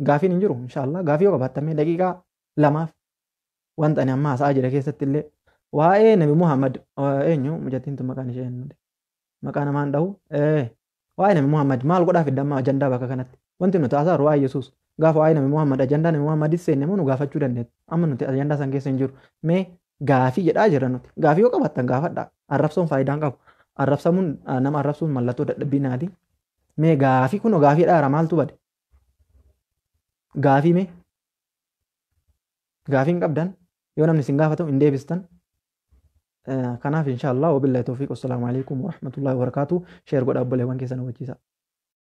Gaafiin hin jiru inshallah gaafii yoo qabaattan mee daqiiqaa 2 wanta ani amma haasa'aa jira keessatti illee waa'ee Nabi Muhammad eenyu mucattiintu maqaan ishee maqaa namaan dhahu waa'ee Nabi Muhammad maal godhaa fidda amma ajandaa bakka kanatti wanti nuti haasa'aa waa'ee Yesuus gaafa waa'ee Nabi Muhammad ajandaa Nabi Muhammadis seenne immoo nu gaafachuu dandeettu. Amma nuti ajandaa san keessa hin jiru mee gaafii jedhaa jira nuti gaafii yoo qabaattan gaafadhaa. Arrabsoon faayidaan qabu. Arrabsamuun nama arrabsuun mallattoo dadhabbiinaati. Mee gaafii kun gaafii dhaara maaltu bade? Gaafii mee gaafii hin qabdan yoo namni isin gaafatu hin deebistan. Kanaaf inshallah wabillahi tawfiiq. Wassalaamu alaikum warahmatullahi wabarakatuh. Sheer godhaa obboleewwan keessan hubachiisaa.